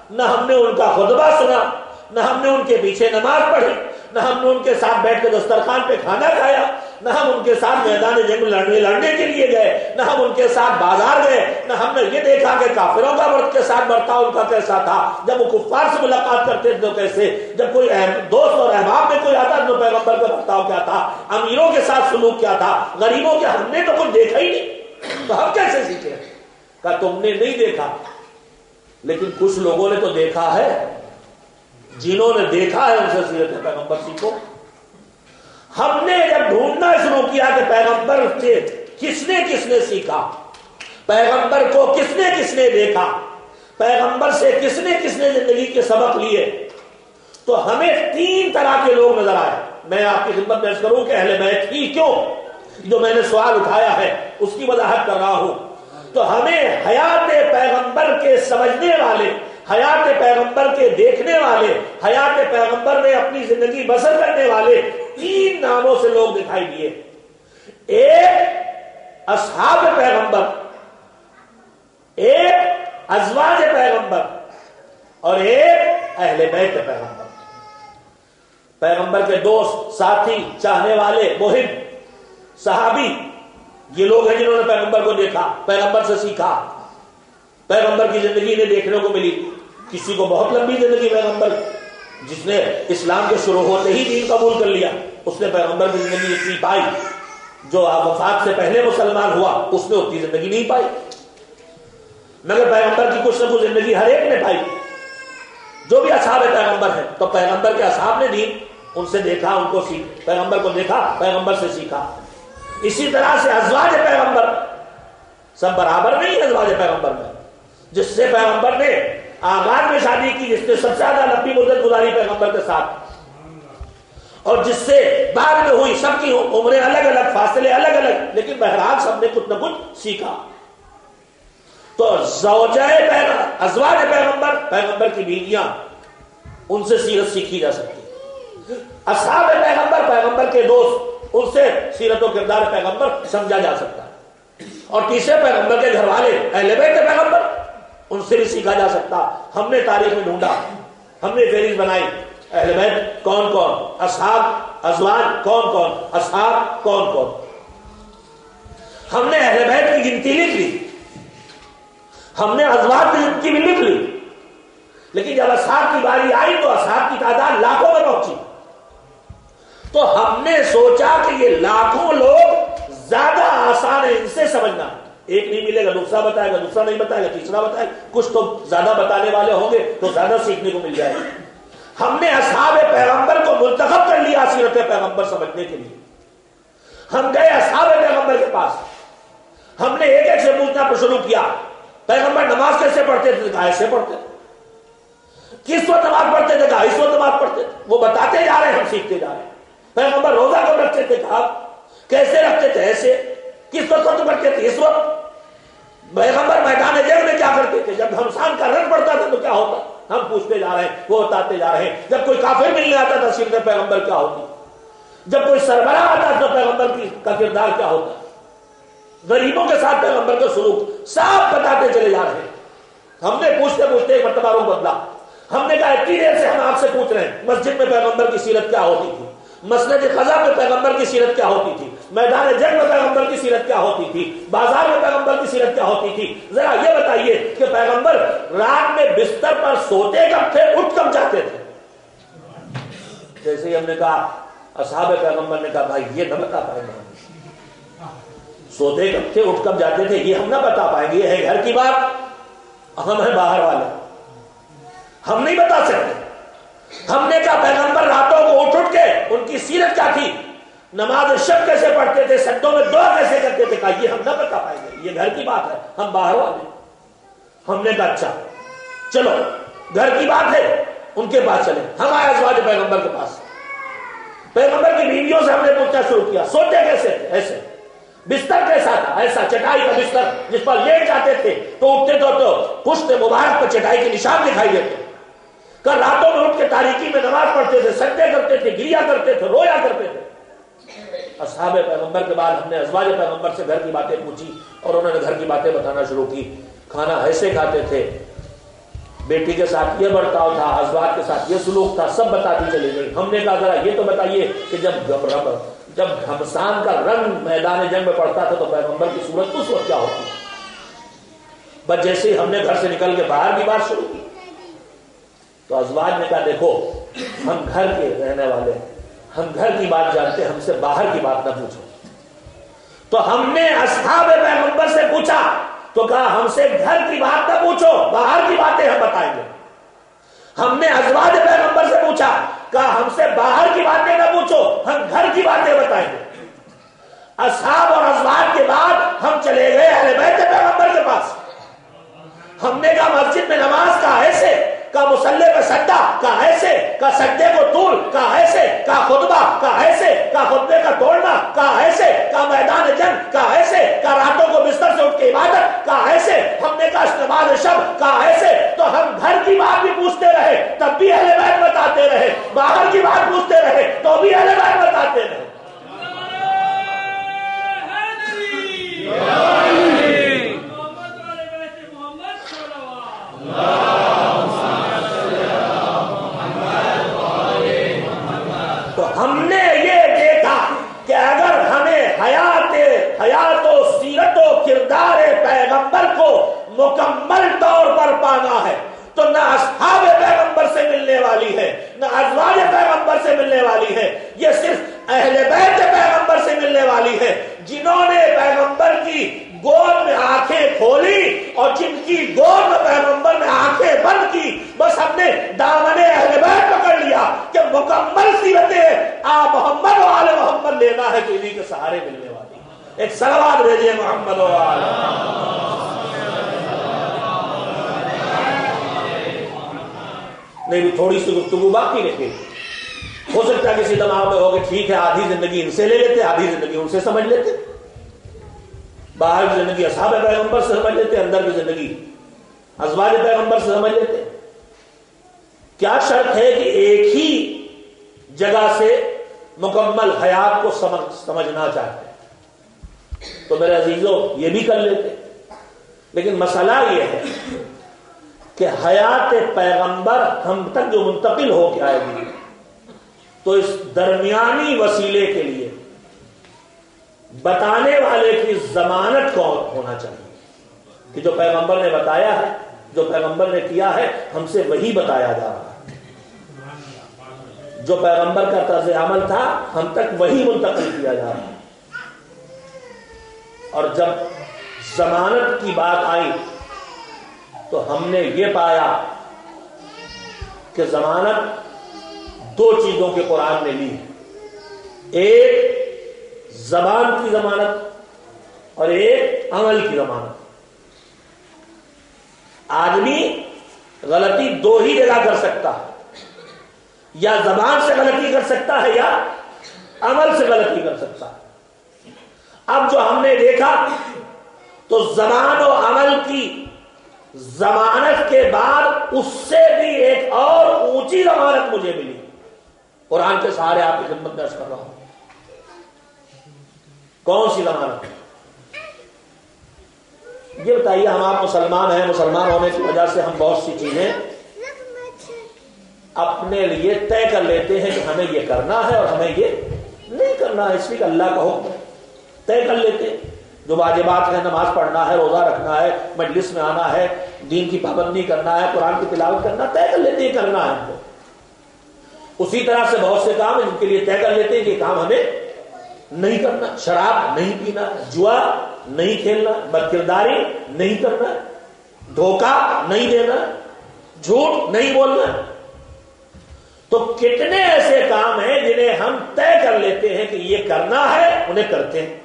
نہ ہم نے ان کا خطبہ سنا، نہ ہم نے ان کے پیچھے نماز پڑھی، نہ ہم نے ان کے ساتھ بیٹھ کے دسترخوان پہ کھانا کھایا، نہ ہم ان کے ساتھ میدان جنگ لڑنے کے لیے گئے، نہ ہم ان کے ساتھ بازار گئے، نہ ہم نے یہ دیکھا کہ کافروں کا کے ساتھ برتاؤ ان کا کیسا تھا، جب وہ کفار سے ملاقات کرتے تھے تو کیسے، جب کوئی دوست اور احباب میں کوئی آتا تو پیغمبر کا برتاؤ کیا تھا، امیروں کے ساتھ سلوک کیا تھا، غریبوں کے، ہم نے تو کچھ دیکھا ہی نہیں، تو ہم کیسے سیکھیں؟ کہا تم نے نہیں دیکھا، لیکن کچھ لوگوں نے تو دیکھا ہے، جنہوں نے دیکھا ہے ان سے سیرت پیغمبر سیکھو۔ ہم نے جب ڈھونڈنا شروع کیا کہ پیغمبر سے کس نے سیکھا، پیغمبر کو کس نے دیکھا، پیغمبر سے کس نے زندگی کے سبق لیے، تو ہمیں 3 طرح کے لوگ نظر آئے۔ میں آپ کی خدمت میں عرض کروں کہ اہل بیت ہی کیوں، جو میں نے سوال اٹھایا ہے اس کی وضاحت کر رہا ہوں۔ تو ہمیں حیات پیغمبر کے سمجھنے والے، حیات پیغمبر کے دیکھنے والے، حیات پیغمبر میں اپنی زندگی بسر کرنے والے 3 ناموں سے لوگ دکھائی دیے۔ ایک اصحاب پیغمبر، ایک ازواج پیغمبر، اور ایک اہل بیت پیغمبر۔ پیغمبر کے دوست، ساتھی، چاہنے والے، محب، صحابی، یہ لوگ ہیں جنہوں نے پیغمبر کو دیکھا، پیغمبر سے سیکھا، پیغمبر کی زندگی انہیں دیکھنے کو ملی۔ کسی کو بہت لمبی زندگی پیغمبر، جس نے اسلام کے شروع ہوتے ہی دین قبول کر لیا، اس نے پیغمبر کی زندگی اتنی پائی، جو وفات سے پہلے مسلمان ہوا اس نے اتنی زندگی نہیں پائی، مگر پیغمبر کی کچھ نہ کچھ زندگی ہر ایک نے پائی، جو بھی اصحاب پیغمبر ہیں۔ تو پیغمبر کے اصحاب نے دین ان سے دیکھا، ان کو پیغمبر کو دیکھا، پیغمبر سے سیکھا۔ اسی طرح سے ازواج پیغمبر، سب برابر نہیں ہے ازواج پیغمبر میں، جس سے پیغمبر نے آغاز میں شادی کی، جس نے سب سے زیادہ لمبی مدت گزاری پیغمبر کے ساتھ، اور جس سے بعد میں ہوئی، سب کی عمریں الگ الگ، فاصلے الگ الگ، لیکن بہرحال سب نے کچھ نہ کچھ سیکھا۔ تو ازواج پیغمبر، پیغمبر کی بیویاں، ان سے سیرت سیکھی جا سکتی ہے۔ اصحاب پیغمبر، پیغمبر کے دوست، ان سے سیرت و کردار پیغمبر سمجھا جا سکتا ہے۔ اور تیسرے پیغمبر کے گھر والے، اہل بیت پیغمبر، ان سے بھی سیکھا جا سکتا۔ ہم نے تاریخ میں ڈھونڈا، ہم نے فہرست بنائی، اہل بیت کون کون، اصحاب، ازواج کون کون، اصحاب کون کون۔ ہم نے اہل بیت کی گنتی لکھ لی، ہم نے ازواج کی بھی لکھ لی، لیکن جب اصحاب کی باری آئی تو اصحاب کی تعداد لاکھوں میں پہنچی۔ تو ہم نے سوچا کہ یہ لاکھوں لوگ زیادہ آسان ہے ان سے سمجھنا، ایک نہیں ملے گا، دوسرا بتائے گا، دوسرا نہیں بتائے گا، تیسرا بتائے گا، کچھ تو زیادہ بتانے والے ہوں گے تو زیادہ سیکھنے کو مل جائے گا۔ ہم نے اصحاب پیغمبر کو منتخب کر لیا سیرت پیغمبر سمجھنے کے لیے۔ ہم گئے اصحاب پیغمبر کے پاس، ہم نے ایک ایک سے پوچھنا شروع کیا، پیغمبر نماز کیسے پڑھتے تھے؟ کہا ایسے پڑھتے تھے۔ کس وقت نماز پڑھتے تھے؟ کہا اس وقت نماز پڑھتے تھے۔ وہ بتاتے جا رہے ہیں، ہم سیکھتے جا رہے ہیں۔ پیغمبر روزہ کب رکھتے تھے؟ کہا کیسے رکھتے تھے؟ ایسے۔ کس وقت پڑھتے تھے؟ اس وقت۔ پیغمبر میدان جنگ میں کیا کرتے تھے؟ جب گھمسان کا رن پڑتا تھا تو کیا ہوتا؟ ہم پوچھتے جا رہے ہیں، وہ بتاتے جا رہے ہیں۔ جب کوئی کافر ملنے آتا تھا سیرت پیغمبر کیا ہوتی؟ جب کوئی سربراہ آتا تھا پیغمبر کا کردار کیا ہوتا؟ غریبوں کے ساتھ پیغمبر کا سلوک صاف بتاتے چلے جا رہے ہیں۔ ہم نے پوچھتے پوچھتے ایک مرتبہ رخ بدلا۔ ہم نے کہا اتنی دیر سے ہم آپ سے پوچھ رہے ہیں مسجد میں پیغمبر کی سیرت کیا ہوتی تھی، مسجد خزا میں پیغمبر کی سیرت کیا ہوتی تھی، میدان جنگ میں پیغمبر کی سیرت کیا ہوتی تھی، بازار میں پیغمبر کی سیرت کیا ہوتی تھی۔ ذرا یہ بتائیے کہ پیغمبر رات میں بستر پر سوتے کب تھے، اٹھ کب جاتے تھے؟ جیسے ہی ہم نے کہا، اصحاب پیغمبر نے کہا بھائی یہ نہ بتا پائیں گے، سوتے کب تھے، اٹھ کب جاتے تھے، یہ ہم نہ بتا پائیں گے، یہ ہے گھر کی بات، ہم ہیں باہر والے، ہم نہیں بتا سکتے۔ ہم نے کہا پیغمبر راتوں کو اٹھ کے ان کی سیرت کیا تھی، نماز شب کیسے پڑھتے تھے، سجدوں میں دعا کیسے کرتے تھے؟ کہا یہ ہم نہ بتا پائیں گے، یہ گھر کی بات ہے، ہم باہر والے۔ ہم نے کہا اچھا چلو گھر کی بات ہے، ان کے پاس چلے۔ ہم آئے ازواج پیغمبر کے پاس، پیغمبر کی بیویوں سے ہم نے پوچھنا شروع کیا، سوتے کیسے تھے؟ ایسے۔ بستر کیسا تھا؟ ایسا، چٹائی کا بستر جس پر لیٹ جاتے تھے تو اٹھتے تو پشت مبارک پر چٹائی کے نشان دکھائی دیتے۔ کل راتوں میں اٹھ کے تاریکی میں نماز پڑھتے تھے، سجدے کرتے تھے، گریا کرتے تھے، رویا کرتے تھے۔ اصحاب پیغمبر کے بعد ہم نے ازواج پیغمبر سے گھر کی باتیں پوچھی اور انہوں نے گھر کی باتیں بتانا شروع کی۔ کھانا ایسے کھاتے تھے، بیٹی کے ساتھ یہ برتاؤ تھا، ازواج کے ساتھ یہ سلوک تھا، سب بتاتی چلی گئی۔ ہم نے کہا ذرا یہ تو بتائیے کہ جب جب گھمسان کا رنگ میدان جنگ میں پڑتا تھا تو پیغمبر کی صورت اس وقت کیا ہوتی؟ بس جیسے ہی ہم نے گھر سے نکل کے باہر کی بات شروع کی تو ازواج نے کہا دیکھو ہم گھر کے رہنے والے ہیں، ہم گھر کی بات جانتے ہیں، ہم سے باہر کی بات نہ پوچھو۔ تو ہم نے اصحاب پیغمبر سے پوچھا تو کہا ہم سے گھر کی بات نہ پوچھو، باہر کی باتیں ہم بتائیں گے۔ ہم نے ازواج پیغمبر سے پوچھا، کہا ہم سے باہر کی باتیں نہ پوچھو، ہم گھر کی باتیں بتائیں گے۔ اصحاب اور ازواج کے بعد ہم چلے گئے اہل بیت پیغمبر کے پاس۔ ہم نے کہا مسجد میں نماز کا ایسے، کا مصلی پہ سجدہ کا ایسے، کا سجدے کو طول کا ایسے، کا خطبہ کا ایسے، کا خطبے کا توڑنا کا ایسے، کا میدان جنگ کا ایسے، کا راتوں کو بستر سے اٹھ کے عبادت کا ایسے، ہم نے کہا نماز شب کا ایسے۔ تو ہم گھر کی بات بھی پوچھتے رہے تب بھی اہل بیت بتاتے رہے، باہر کی بات پوچھتے رہے تو بھی اہل بیت بتاتے رہے۔ تو ہم نے یہ دیکھا کہ اگر ہمیں حیات و سیرت و کردار پیغمبر کو مکمل طور پر پانا ہے تو نہ اصحاب پیغمبر سے ملنے والی ہے، نہ ازواج پیغمبر سے ملنے والی ہے، یہ صرف اہل بیت پیغمبر سے ملنے والی ہے، جنہوں نے پیغمبر کی گود میں آنکھیں کھولی اور جن کی گود میں پیغمبر نے آنکھیں بند کی۔ بس ہم نے دامن اہل بیت پکڑ لیا کہ مکمل سیرتیں آپ محمد و آل محمد لینا ہے تو انہی کے سہارے ملنے والی۔ ایک صلوات بھیجئے محمد و آل نہیں بھی تھوڑی سی گفتگو باقی رکھے۔ ہو سکتا ہے کسی دماغ میں ہو کہ ٹھیک ہے آدھی زندگی ان سے لے لیتے، آدھی زندگی ان سے سمجھ لیتے، باہر کی زندگی اصحاب پیغمبر سے سمجھ لیتے، اندر کی زندگی ازواج پیغمبر سے سمجھ لیتے۔ کیا شرط ہے کہ ایک ہی جگہ سے مکمل حیات کو سمجھنا چاہتے ہیں تو میرے عزیزوں یہ بھی کر لیتے، لیکن مسئلہ یہ ہے کہ حیات پیغمبر ہم تک جو منتقل ہو کے آئے گی تو اس درمیانی وسیلے کے لیے بتانے والے کی ضمانت کون ہونا چاہیے کہ جو پیغمبر نے بتایا ہے، جو پیغمبر نے کیا ہے ہم سے وہی بتایا جا رہا ہے، جو پیغمبر کا طرز عمل تھا ہم تک وہی منتقل کیا جا رہا ہے۔ اور جب ضمانت کی بات آئی تو ہم نے یہ پایا کہ ضمانت دو چیزوں کے قرآن نے لی ہے، ایک زبان کی ضمانت اور ایک عمل کی ضمانت۔ آدمی غلطی دو ہی جگہ کر سکتا ہے، یا زبان سے غلطی کر سکتا ہے یا عمل سے غلطی کر سکتا ہے۔ اب جو ہم نے دیکھا تو زبان و عمل کی ضمانت کے بعد اس سے بھی ایک اور اونچی ضمانت مجھے ملی، قرآن کے سہارے آپ کی خدمت میں عرض کر رہا ہوں۔ کون سی ضمانت؟ یہ بتائیے، ہم آپ مسلمان ہیں، مسلمان ہونے کی وجہ سے ہم بہت سی چیزیں اپنے لیے طے کر لیتے ہیں کہ ہمیں یہ کرنا ہے اور ہمیں یہ نہیں کرنا ہے، اس لیے کہ اللہ کا حکم ہے، طے کر لیتے ہیں۔ جو واجبات ہیں، نماز پڑھنا ہے، روزہ رکھنا ہے، مجلس میں آنا ہے، دین کی پابندی کرنا ہے، قرآن کی تلاوت کرنا، طے کر لیتے ہیں کرنا ہے ہم کو۔ اسی طرح سے بہت سے کام ہیں جن کے لیے طے کر لیتے ہیں کہ یہ کام ہمیں نہیں کرنا، شراب نہیں پینا، جوا نہیں کھیلنا، بدکرداری نہیں کرنا، دھوکہ نہیں دینا، جھوٹ نہیں بولنا۔ تو کتنے ایسے کام ہیں جنہیں ہم طے کر لیتے ہیں کہ یہ کرنا ہے، انہیں کرتے ہیں،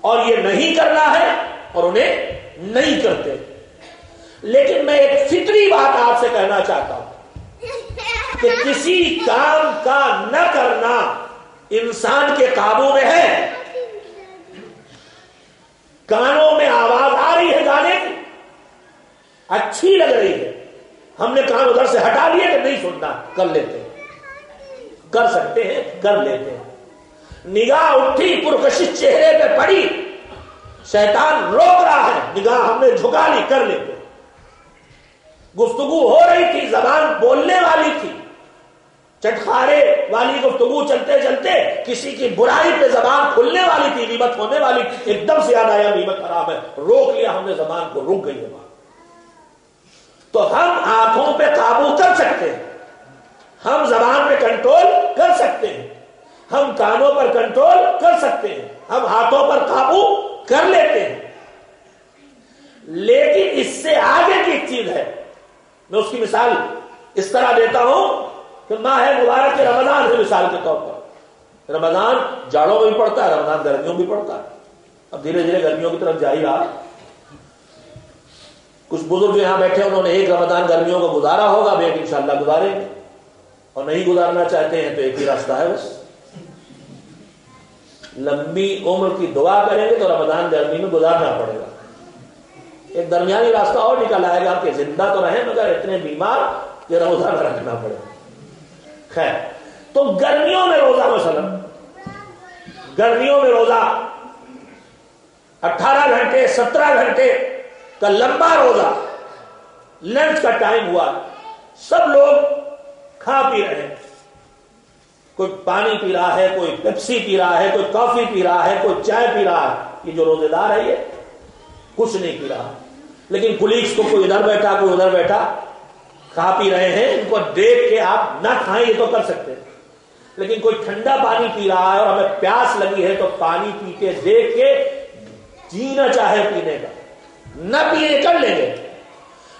اور یہ نہیں کرنا ہے اور انہیں نہیں کرتے۔ لیکن میں ایک فطری بات آپ سے کہنا چاہتا ہوں کہ کسی کام کا نہ کرنا انسان کے قابو میں ہے۔ کانوں میں آواز آ رہی ہے گانے کی، اچھی لگ رہی ہے، ہم نے کان ادھر سے ہٹا لیے کہ نہیں سننا، کر لیتے ہیں، کر سکتے ہیں، کر لیتے ہیں۔ نگاہ اٹھی، پرکشش چہرے پہ پڑی، شیطان روک رہا ہے، نگاہ ہم نے جھکا لی، کر لیتے ہیں۔ گفتگو ہو رہی تھی، زبان بولنے والی تھی، چٹخارے والی گفتگو چلتے چلتے کسی کی برائی پہ زبان کھلنے والی تھی، غیبت ہونے والی، ایک دم سے یاد آیا غیبت حرام ہے، روک لیا ہم نے زبان کو، رک گئی زبان۔ تو ہم آنکھوں پہ قابو کر سکتے ہیں، ہم زبان پہ کنٹرول کر سکتے ہیں، ہم کانوں پر کنٹرول کر سکتے ہیں، ہم ہاتھوں پر قابو کر لیتے ہیں، لیکن اس سے آگے کی ایک چیز ہے۔ میں اس کی مثال اس طرح دیتا ہوں کہ ماہ مبارک رمضان سے مثال کے طور پر، رمضان جاڑوں میں بھی پڑتا ہے، رمضان گرمیوں میں بھی پڑتا ہے، اب دھیرے دھیرے گرمیوں کی طرف جا ہی رہا۔ کچھ بزرگ یہاں بیٹھے انہوں نے ایک رمضان گرمیوں کو گزارا ہوگا، اب ایک انشاءاللہ گزاریں گے، اور نہیں گزارنا چاہتے ہیں تو ایک ہی راستہ ہے بس، لمبی عمر کی دعا کریں گے تو رمضان گرمی میں گزارنا پڑے گا۔ ایک درمیانی راستہ اور نکل آئے گا کہ زندہ تو رہیں مگر اتنے بیمار کہ روزہ نہ رکھنا پڑے۔ خیر، تو گرمیوں میں روزہ، مثلا گرمیوں میں روزہ 18 گھنٹے 17 گھنٹے کا لمبا روزہ، لنچ کا ٹائم ہوا، سب لوگ کھا پی رہے ہیں، کوئی پانی پی رہا ہے، کوئی پیپسی پی رہا ہے، کوئی کافی پی رہا ہے، کوئی چائے پی رہا ہے۔ یہ جو روزے دار ہے یہ کچھ نہیں پی رہا، لیکن پولیس کو کوئی ادھر بیٹھا کوئی ادھر بیٹھا کھا پی رہے ہیں، ان کو دیکھ کے آپ نہ کھائیں یہ تو کر سکتے ہیں، لیکن کوئی ٹھنڈا پانی پی رہا ہے اور ہمیں پیاس لگی ہے تو پانی پیتے دیکھ کے جی نہ چاہے پینے کا، نہ پینے کر لیں گے،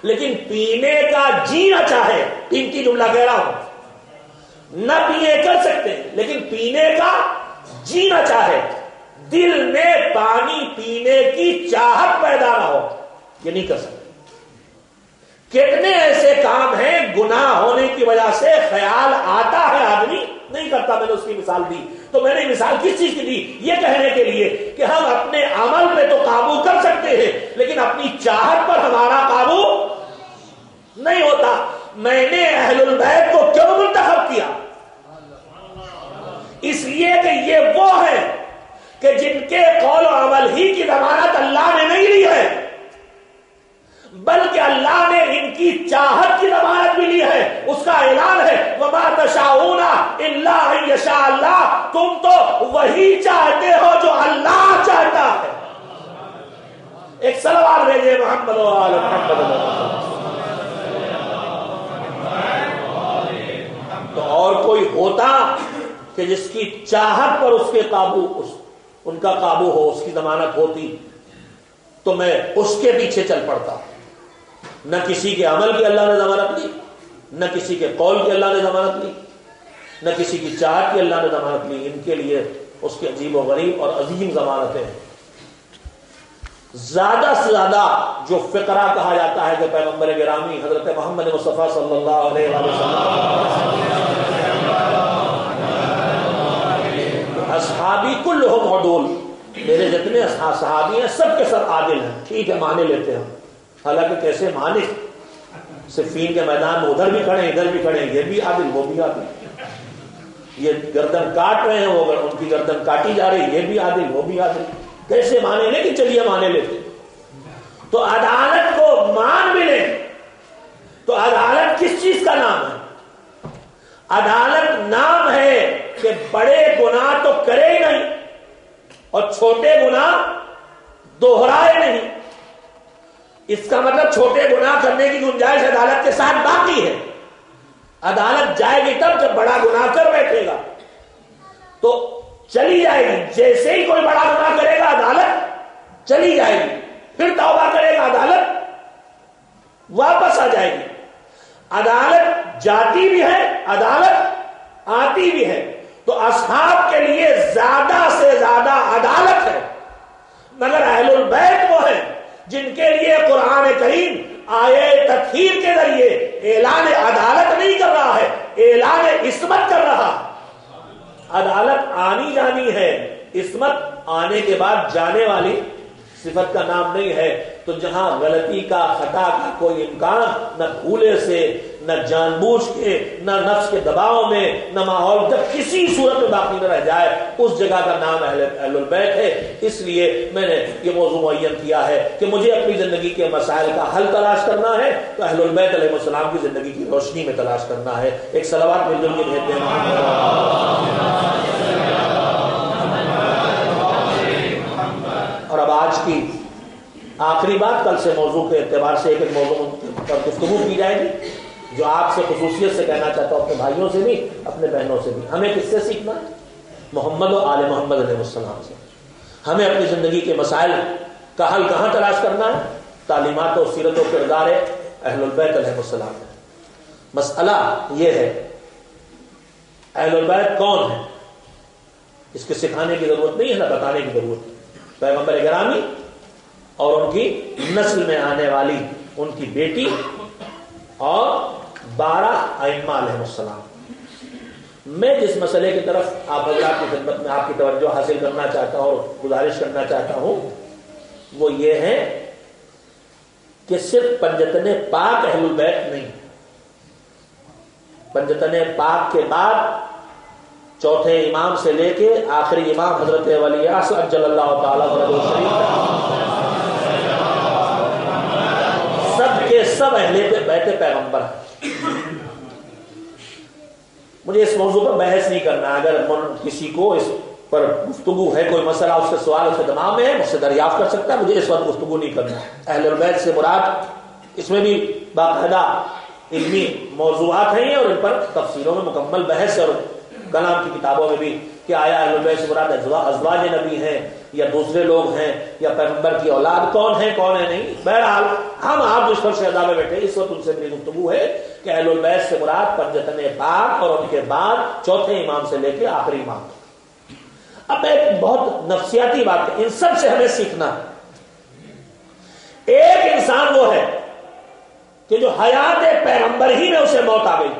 لیکن پینے کا جی نہ چاہے، تین کی جملہ کہہ رہا ہوں، نہ پینے کر سکتے ہیں لیکن پینے کا جی نہ چاہے، دل میں پانی پینے کی چاہت پیدا نہ ہو، یہ نہیں کر سکتے۔ کتنے ایسے کام ہیں گناہ ہونے کی وجہ سے خیال آتا ہے آدمی نہیں کرتا، میں نے اس کی مثال دی۔ تو میں نے مثال کس چیز کی دی؟ یہ کہنے کے لیے کہ ہم اپنے عمل پہ تو قابو کر سکتے ہیں لیکن اپنی چاہت پر ہمارا قابو نہیں ہوتا۔ میں نے اہل البیت کو کیوں منتخب کیا؟ اس لیے کہ یہ وہ ہیں کہ جن کے قول و عمل ہی کی ضمانت اللہ نے نہیں لی ہے، بلکہ اللہ نے ان کی چاہت کی ضمانت بھی لی ہے۔ اس کا اعلان ہے وَمَا تَشَاءُونَ إِلَّا أَن يَشَاءَ اللَّهُ، تم تو وہی چاہتے ہو جو اللہ چاہتا ہے۔ ایک صلوات بھیجے محمد و آل محمد۔ تو اور کوئی ہوتا کہ جس کی چاہت پر اس کے قابو، ان کا قابو ہو، اس کی ضمانت ہوتی تو میں اس کے پیچھے چل پڑتا۔ نہ کسی کے عمل کی اللہ نے ضمانت لی، نہ کسی کے قول کی اللہ نے ضمانت لی، نہ کسی کی چاہت کی اللہ نے ضمانت لی۔ ان کے لیے اس کے عجیب و غریب اور عظیم ضمانتیں ہیں۔ زیادہ سے زیادہ جو فقرہ کہا جاتا ہے کہ پیغمبر گرامی حضرت محمد مصطفیٰ صلی اللہ علیہ وسلم اصحابی کلہم عدول، میرے جتنے صحابی ہیں سب کے سب عادل ہیں۔ ٹھیک ہے مانے لیتے ہیں، حالانکہ کیسے مانے؟ صفین کے میدان میں ادھر بھی کھڑے ادھر بھی کھڑے، یہ بھی عادل وہ بھی عادل، یہ گردن کاٹ رہے ہیں وہ ان کی گردن کاٹی جا رہی، یہ بھی عادل وہ بھی عادل، کیسے مانے؟ لیکن چلیے مانے لیتے۔ تو عدالت کو مان بھی لیں تو عدالت کس چیز کا نام ہے؟ عدالت نام ہے کہ بڑے گناہ تو کرے نہیں اور چھوٹے گناہ دوہرائے نہیں۔ اس کا مطلب چھوٹے گناہ کرنے کی گنجائش عدالت کے ساتھ باقی ہے۔ عدالت جائے گی تب جب بڑا گناہ کر بیٹھے گا تو چلی جائے گی، جیسے ہی کوئی بڑا گناہ کرے گا عدالت چلی جائے گی، پھر توبہ کرے گا عدالت واپس آ جائے گی۔ عدالت جاتی بھی ہے، عدالت آتی بھی ہے۔ تو اصحاب کے لیے زیادہ سے زیادہ عدالت ہے، مگر اہل البیت وہ ہیں جن کے لیے قرآن کریم آیے تطہیر کے ذریعے اعلان عدالت نہیں کر رہا ہے، اعلان عصمت کر رہا۔ عدالت آنی جانی ہے، عصمت آنے کے بعد جانے والی صفت کا نام نہیں ہے۔ تو جہاں غلطی کا خطا کا کوئی امکان نہ بھولے سے نہ جان بوجھ کے، نہ نفس کے دباؤ میں، نہ ماحول، جب کسی صورت میں باقی نہ رہ جائے اس جگہ کا نام اہل البیت ہے۔ اس لیے میں نے یہ موضوع معین کیا ہے کہ مجھے اپنی زندگی کے مسائل کا حل تلاش کرنا ہے تو اہل البیت علیہ السلام کی زندگی کی روشنی میں تلاش کرنا ہے۔ ایک صلوات مل جل کے بھیجتے ہیں۔ اور اب آج کی آخری بات، کل سے موضوع کے اعتبار سے ایک موضوع پر گفتگو کی جائے گی جو آپ سے خصوصیت سے کہنا چاہتا ہوں، اپنے بھائیوں سے بھی، اپنے بہنوں سے بھی۔ ہمیں کس سے سیکھنا ہے؟ محمد و آل محمد علیہ السلام سے۔ ہمیں اپنی زندگی کے مسائل کا حل کہاں تلاش کرنا ہے؟ تعلیمات و سیرت و کردار اہل البیت علیہ السلام ہے۔ مسئلہ یہ ہے اہل البیت کون ہے، اس کے سکھانے کی ضرورت نہیں ہے، نہ بتانے کی ضرورت ہے۔ پیغمبر گرامی اور ان کی نسل میں آنے والی ان کی بیٹی اور 12 ائمہ علیہ السلام۔ میں جس مسئلے کی طرف آپ حضرات کی خدمت میں آپ کی توجہ حاصل کرنا چاہتا ہوں اور گزارش کرنا چاہتا ہوں وہ یہ ہے کہ صرف پنجتن پاک اہل البیت نہیں، پنجتن پاک کے بعد چوتھے امام سے لے کے آخری امام حضرت ولی اعظم عجل اللہ تعالی فرجہ شریف سب کے سب اہل بیت پیغمبر ہیں۔ مجھے اس موضوع پر بحث نہیں کرنا، اگر کسی کو اس پر گفتگو ہے، کوئی مسئلہ اس کے سوال اس کے دماغ میں ہے، مجھ سے دریافت کر سکتا ہے، مجھے اس وقت گفتگو نہیں کرنا۔ اہل البیت سے مراد اس میں بھی باقاعدہ علمی موضوعات ہیں اور ان پر تفسیروں میں مکمل بحث اور کلام کی کتابوں میں بھی کہ آیا اہل البیت سے مراد ازواج نبی ہیں یا دوسرے لوگ ہیں یا پیغمبر کی اولاد کون ہے کون ہے نہیں۔ بہرحال ہم آپ جس پر شہدا میں بیٹھے اس وقت ان سے میری گفتگو ہے کہ اہل البیت سے مراد پنجتن پاک اور ان کے بعد چوتھے امام سے لے کے آخری امام تک۔ اب میں ایک بہت نفسیاتی بات ہے، ان سب سے ہمیں سیکھنا ہے۔ ایک انسان وہ ہے کہ جو حیات پیغمبر ہی میں اسے موت آ گئی،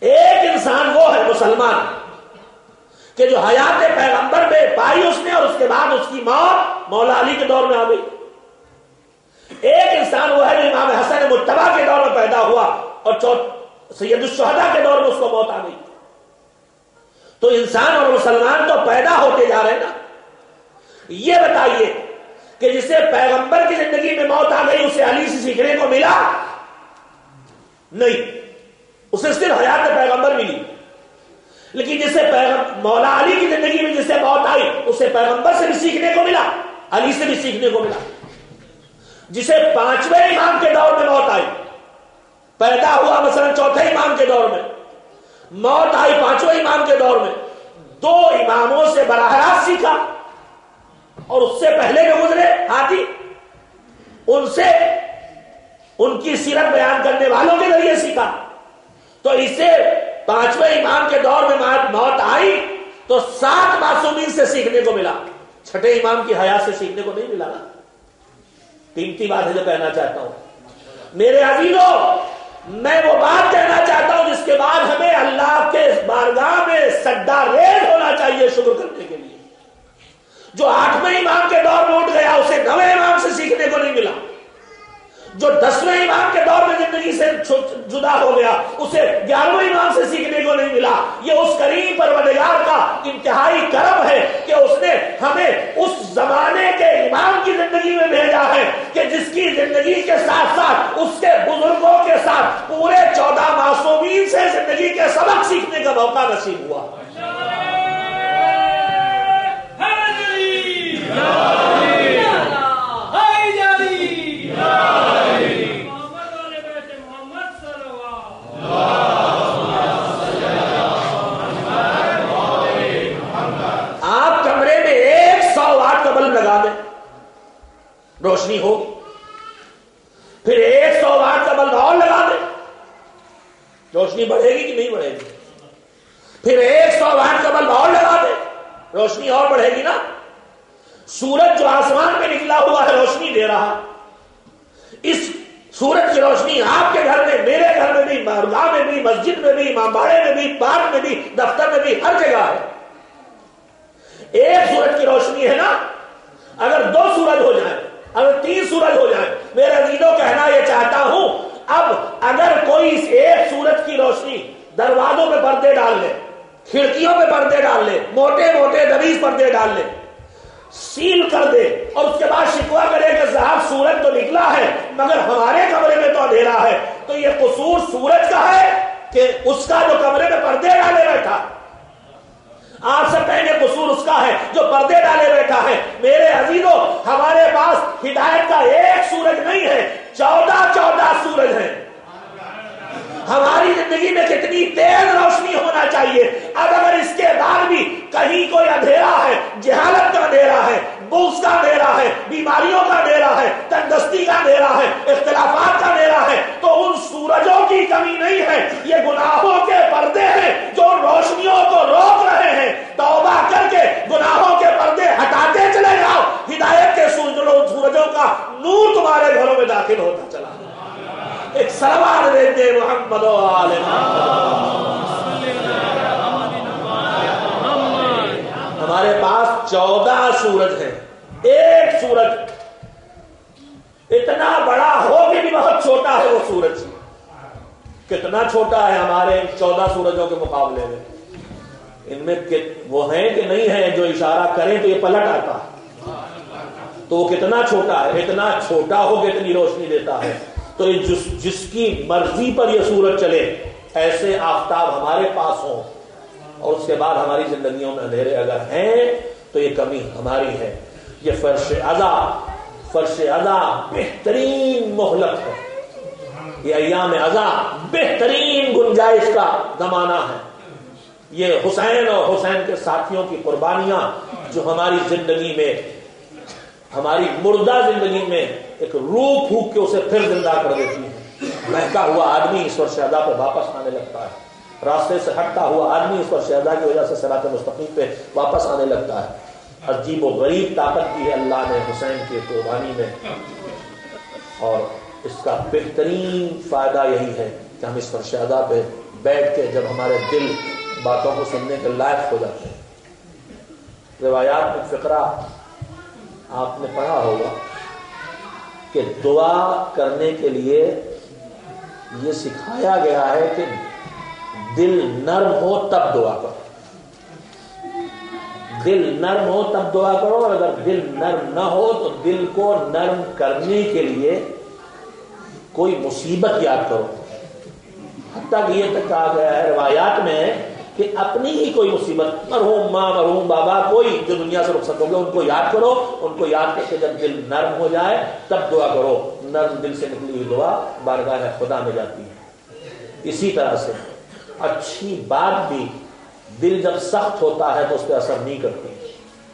ایک انسان وہ ہے مسلمان کہ جو حیات پیغمبر میں پائی اس نے اور اس کے بعد اس کی موت مولا علی کے دور میں آ گئی۔ ایک انسان وہ ہے جو امام حسن مجتبی کے دور میں پیدا ہوا اور سید الشہداء کے دور میں اس کو موت آ گئی۔ تو انسان اور مسلمان تو پیدا ہوتے جا رہے ہیں نا۔ یہ بتائیے کہ جسے پیغمبر کی زندگی میں موت آ گئی اسے علی سے سیکھنے کو ملا؟ نہیں، اسے صرف حیات پیغمبر ملی۔ لیکن جسے مولا علی کی زندگی میں جسے موت آئی اسے پیغمبر سے بھی سیکھنے کو ملا، علی سے بھی سیکھنے کو ملا۔ جسے پانچویں امام کے دور میں موت آئی، پیدا ہوا مثلا چوتھے امام کے دور میں، موت آئی پانچویں امام کے دور میں، دو اماموں سے براہ راست سیکھا اور اس سے پہلے جو گزرے ہاتھی ان سے ان کی سیرت بیان کرنے والوں کے ذریعے سیکھا۔ تو اسے پانچویں امام کے دور میں موت آئی تو 7 معصومین سے سیکھنے کو ملا، چھٹے امام کی حیات سے سیکھنے کو نہیں ملا نا۔ قیمتی بات ہے جو کہنا چاہتا ہوں میرے عزیزوں، میں وہ بات کہنا چاہتا ہوں جس کے بعد ہمیں اللہ کے بارگاہ میں سجدہ ریز ہونا چاہیے شکر کرنے کے لیے۔ جو 8ویں امام کے دور میں اٹھ گیا اسے 9ویں امام سے سیکھنے کو نہیں ملا، جو 10ویں امام کے دور میں زندگی سے جدا ہو گیا اسے 11ویں امام سے سیکھنے کو نہیں ملا۔ یہ اس کریم پروردگار کا انتہائی کرم ہے کہ اس نے ہمیں اس زمانے کے امام کی زندگی میں بھیجا ہے کہ جس کی زندگی کے ساتھ ساتھ اس کے بزرگوں کے ساتھ پورے 14 معصومین سے زندگی کے سبق سیکھنے کا موقع نصیب ہوا۔ آپ کمرے میں 100 واٹ کا بلب لگا دیں، روشنی ہوگی۔ پھر 100 واٹ کا بلب اور لگا دیں، روشنی بڑھے گی کہ نہیں بڑھے گی؟ پھر 100 واٹ کا بلب اور لگا دیں، روشنی اور بڑھے گی نا۔ سورج جو آسمان میں نکلا ہوا ہے روشنی دے رہا، اس سورج کی روشنی آپ کے گھر میں، میرے گھر میں بھی، بارگاہ میں بھی، مسجد میں بھی، امامباڑے میں بھی، پارک میں بھی، دفتر میں بھی، ہر جگہ ہے۔ ایک سورج کی روشنی ہے نا، اگر 2 سورج ہو جائیں، اگر 3 سورج ہو جائیں، میرے عزیزوں کہنا یہ چاہتا ہوں اب اگر کوئی اس ایک سورج کی روشنی دروازوں پہ پردے ڈال لے، کھڑکیوں پہ پردے ڈال لے، موٹے موٹے دبیز پردے ڈال لے، سیل کر دے، اور اس کے بعد شکوہ کرے کہ صاحب سورج تو نکلا ہے مگر ہمارے کمرے میں تو اندھیرا ہے، تو یہ قصور سورج کا ہے کہ اس کا جو کمرے میں پردے ڈالے بیٹھا؟ آپ سے پہلے قصور اس کا ہے جو پردے ڈالے بیٹھا ہے۔ میرے عزیزوں، ہمارے پاس ہدایت کا ایک سورج نہیں ہے، 14 سورج ہیں۔ ہماری زندگی میں کتنی تیز روشنی ہونا چاہیے۔ اب اگر اس کے بعد بھی کہیں کوئی اندھیرا ہے، جہالت کا اندھیرا ہے، بغض کا اندھیرا ہے، بیماریوں کا اندھیرا ہے، تندرستی کا اندھیرا ہے، اختلافات کا اندھیرا ہے، تو ان سورجوں کی کمی نہیں ہے، یہ گناہوں کے پردے ہیں جو روشنیوں کو روک رہے ہیں۔ توبہ کر کے گناہوں کے پردے ہٹاتے چلے جاؤ، ہدایت کے سورجوں کا نور تمہارے گھروں میں داخل ہوتا چلا۔ ایک سلوات دیتے محمد و آل محمد۔ ہمارے پاس 14 سورج ہیں، ایک سورج اتنا بڑا ہو کہ بھی بہت چھوٹا ہے وہ سورج۔ کتنا چھوٹا ہے ہمارے 14 سورجوں کے مقابلے میں؟ ان میں وہ ہیں کہ نہیں ہیں جو اشارہ کریں تو یہ پلٹ آتا ہے، تو وہ کتنا چھوٹا ہے؟ اتنا چھوٹا ہو کہ اتنی روشنی دیتا ہے۔ تو جس کی مرضی پر یہ سورج چلے، ایسے آفتاب ہمارے پاس ہوں، اور اس کے بعد ہماری زندگیوں میں اندھیرے اگر ہیں تو یہ کمی ہماری ہے۔ یہ فرش عزا بہترین مہلت ہے، یہ ایام عزا بہترین گنجائش کا زمانہ ہے۔ یہ حسین اور حسین کے ساتھیوں کی قربانیاں جو ہماری زندگی میں، ہماری مردہ زندگی میں ایک روح پھونک کے اسے پھر زندہ کر دیتی ہے۔ بہکا ہوا آدمی اس پر شہدا پہ واپس آنے لگتا ہے، راستے سے ہٹتا ہوا آدمی اس پر شہدا کی وجہ سے صراط مستقیم پہ واپس آنے لگتا ہے۔ عجیب و غریب طاقت دی ہے اللہ نے حسین کی قربانی میں، اور اس کا بہترین فائدہ یہی ہے کہ ہم اس پر شہدا پہ بیٹھ کے جب ہمارے دل باتوں کو سننے کے لائق ہو جاتے ہیں۔ روایات میں فقرہ آپ نے پڑھا ہوگا کہ دعا کرنے کے لیے یہ سکھایا گیا ہے کہ دل نرم ہو تب دعا کرو، دل نرم ہو تب دعا کرو، اور اگر دل نرم نہ ہو تو دل کو نرم کرنے کے لیے کوئی مصیبت یاد کرو۔ حتیٰ کہ یہ تک کہا گیا ہے روایات میں کہ اپنی ہی کوئی مصیبت، مرحوم ماں، مرحوم بابا، کوئی جو دنیا سے رخصت ہو گئے، ان کو یاد کرو، ان کو یاد کر کے جب دل نرم ہو جائے تب دعا کرو۔ نرم دل سے نکلی ہوئی دعا بارگاہ خدا میں جاتی ہے۔ اسی طرح سے اچھی بات بھی دل جب سخت ہوتا ہے تو اس پہ اثر نہیں کرتی۔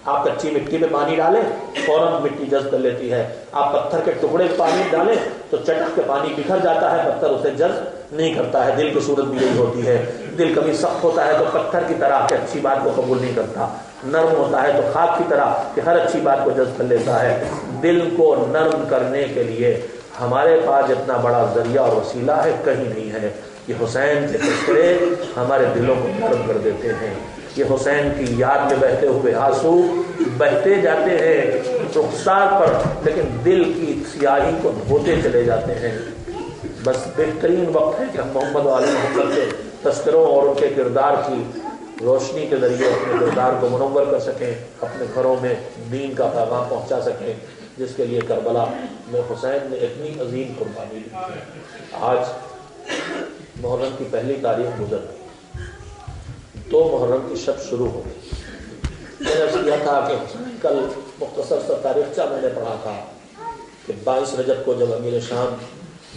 آپ کچی مٹی میں پانی ڈالیں فوراً مٹی جذب کر لیتی ہے، آپ پتھر کے ٹکڑے میں پانی ڈالیں تو چٹک کے پانی بکھر جاتا ہے، پتھر اسے جذب نہیں کرتا ہے۔ دل کی صورت بھی یہی ہوتی ہے، دل کبھی سخت ہوتا ہے تو پتھر کی طرح کہ اچھی بات کو قبول نہیں کرتا، نرم ہوتا ہے تو خاک کی طرح کہ ہر اچھی بات کو جذب کر لیتا ہے۔ دل کو نرم کرنے کے لیے ہمارے پاس جتنا بڑا ذریعہ اور وسیلہ ہے کہیں نہیں ہے۔ یہ حسین کے تذکرے ہمارے دلوں کو نرم کر دیتے ہیں، یہ حسین کی یاد میں بہتے ہوئے آنسو بہتے جاتے ہیں رخسار پر، لیکن دل کی سیاہی کو دھوتے چلے جاتے ہیں۔ بس بہترین وقت ہے کہ ہم محمد و آل محمد کے تذکروں اور ان کے کردار کی روشنی کے ذریعے اپنے کردار کو منور کر سکیں، اپنے گھروں میں دین کا پیغام پہنچا سکیں، جس کے لیے کربلا میں حسین نے اتنی عظیم قربانی دی۔ آج محرم کی پہلی تاریخ گزر گئی، 2 محرم کی شب شروع ہو گئی۔ میں نے کیا تھا کہ کل مختصر سا تاریخچہ میں نے پڑھا تھا کہ 22 رجب کو جب امیر شام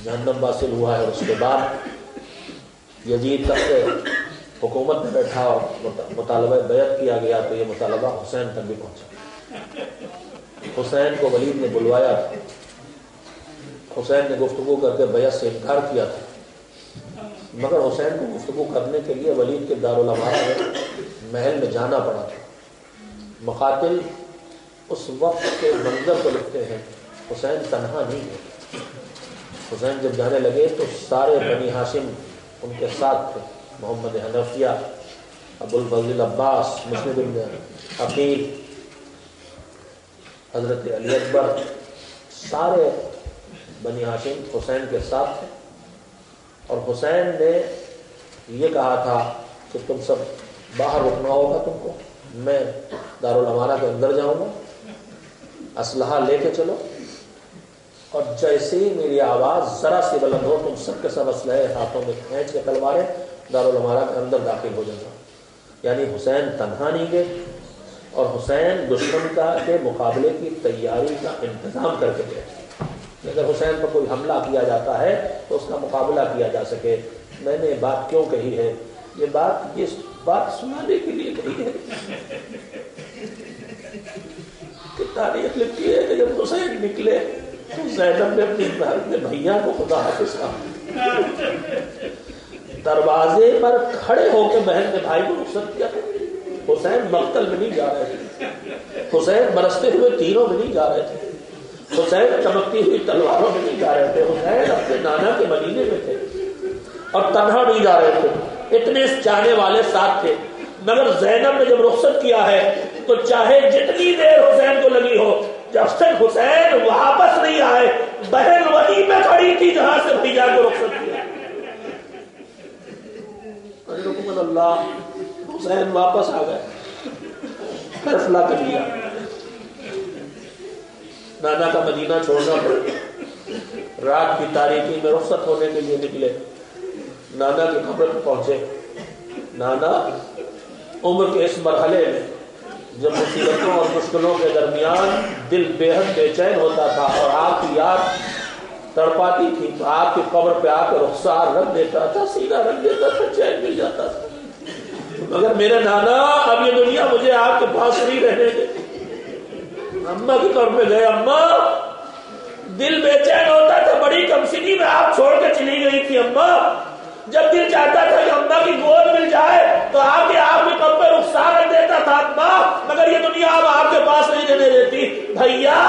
جہنم واصل ہوا ہے، اور اس کے بعد یزید تخت حکومت میں بیٹھا اور مطالبہ بیعت کیا گیا، تو یہ مطالبہ حسین تک بھی پہنچا۔ حسین کو ولید نے بلوایا تھا، حسین نے گفتگو کر کے بیعت سے انکار کیا تھا، مگر حسین کو گفتگو کرنے کے لیے ولید کے دارالامارہ میں محل میں جانا پڑا تھا۔ مقاتل اس وقت کے منظر کو لکھتے ہیں، حسین تنہا نہیں ہے۔ حسین جب جانے لگے تو سارے بنی ہاشم ان کے ساتھ تھے، محمد حنفیہ، ابو الفضل عباس، مسلم بن عقیل، حضرت علی اکبر، سارے بنی ہاشم حسین کے ساتھ تھے، اور حسین نے یہ کہا تھا کہ تم سب باہر رکنا ہوگا تم کو، میں دارالامانہ کے اندر جاؤں گا، اسلحہ لے کے چلو، اور جیسے ہی میری آواز ذرا سی بلند ہو تم سب کے سب اسلحے ہاتھوں میں کھینچ کے تلواریں دارالامانہ کے اندر داخل ہو جانا۔ یعنی حسین تنہا نہیں گئے، اور حسین دشمن کے مقابلے کی تیاری کا انتظام کر کے گئے، اگر حسین پر کوئی حملہ کیا جاتا ہے تو اس کا مقابلہ کیا جا سکے۔ میں نے بات کیوں کہی ہے؟ یہ بات سنانے کے لیے کہی ہے کہ تاریخ لکھتی ہے کہ جب حسین نکلے تو زینب نے اپنے بھیا کو خدا حافظ کہا، دروازے پر کھڑے ہو کے بہن کے بھائی کو رخصت کیا۔ حسین مقتل میں نہیں جا رہے تھے، حسین برستے ہوئے تیروں میں نہیں جا رہے تھے، حسین چمکتی ہوئی تلواروں میں نہیں جا رہے تھے، حسین اپنے نانا کے مدینے میں تھے اور تنہا نہیں جا رہے تھے، اتنے چاہنے والے ساتھ تھے۔ مگر زینب نے جب رخصت کیا ہے تو چاہے جتنی دیر حسین کو لگی ہو، جب تک حسین واپس نہیں آئے، بہن وہیں پہ کھڑی تھی جہاں سے بھیا کو رخصت کیا۔ اللہ، حسین واپس آ گئے، فیصلہ کر لیا، نانا کا مدینہ چھوڑنا پڑا۔ رات کی تاریکی میں رخصت ہونے کے لیے نکلے، نانا کی قبر پر پہنچے۔ نانا عمر کے اس مرحلے میں جب مصیبتوں اور مشکلوں کے درمیان دل بے حد بے چین ہوتا تھا اور آپ کی یاد تڑپاتی تھی، تو آپ کی قبر پہ آ کے رخسار رکھ دیتا تھا، سینہ رکھ دیتا تھا، چین مل جاتا تھا۔ مگر میرے نانا، اب یہ دنیا مجھے آپ کے پاس نہیں رہنے دے۔ اماں کی قبر پہ گئے، اماں، دل بے چین ہوتا تھا، بڑی کمسنی میں آپ چھوڑ کے چلی گئی تھی اماں، جب دل چاہتا تھا کہ اماں کی گود مل جائے تو آپ کی قبر پہ رخسار رکھ دیتا تھا اماں، مگر یہ دنیا اب آپ کے پاس نہیں رہنے دیتی۔ بھیا،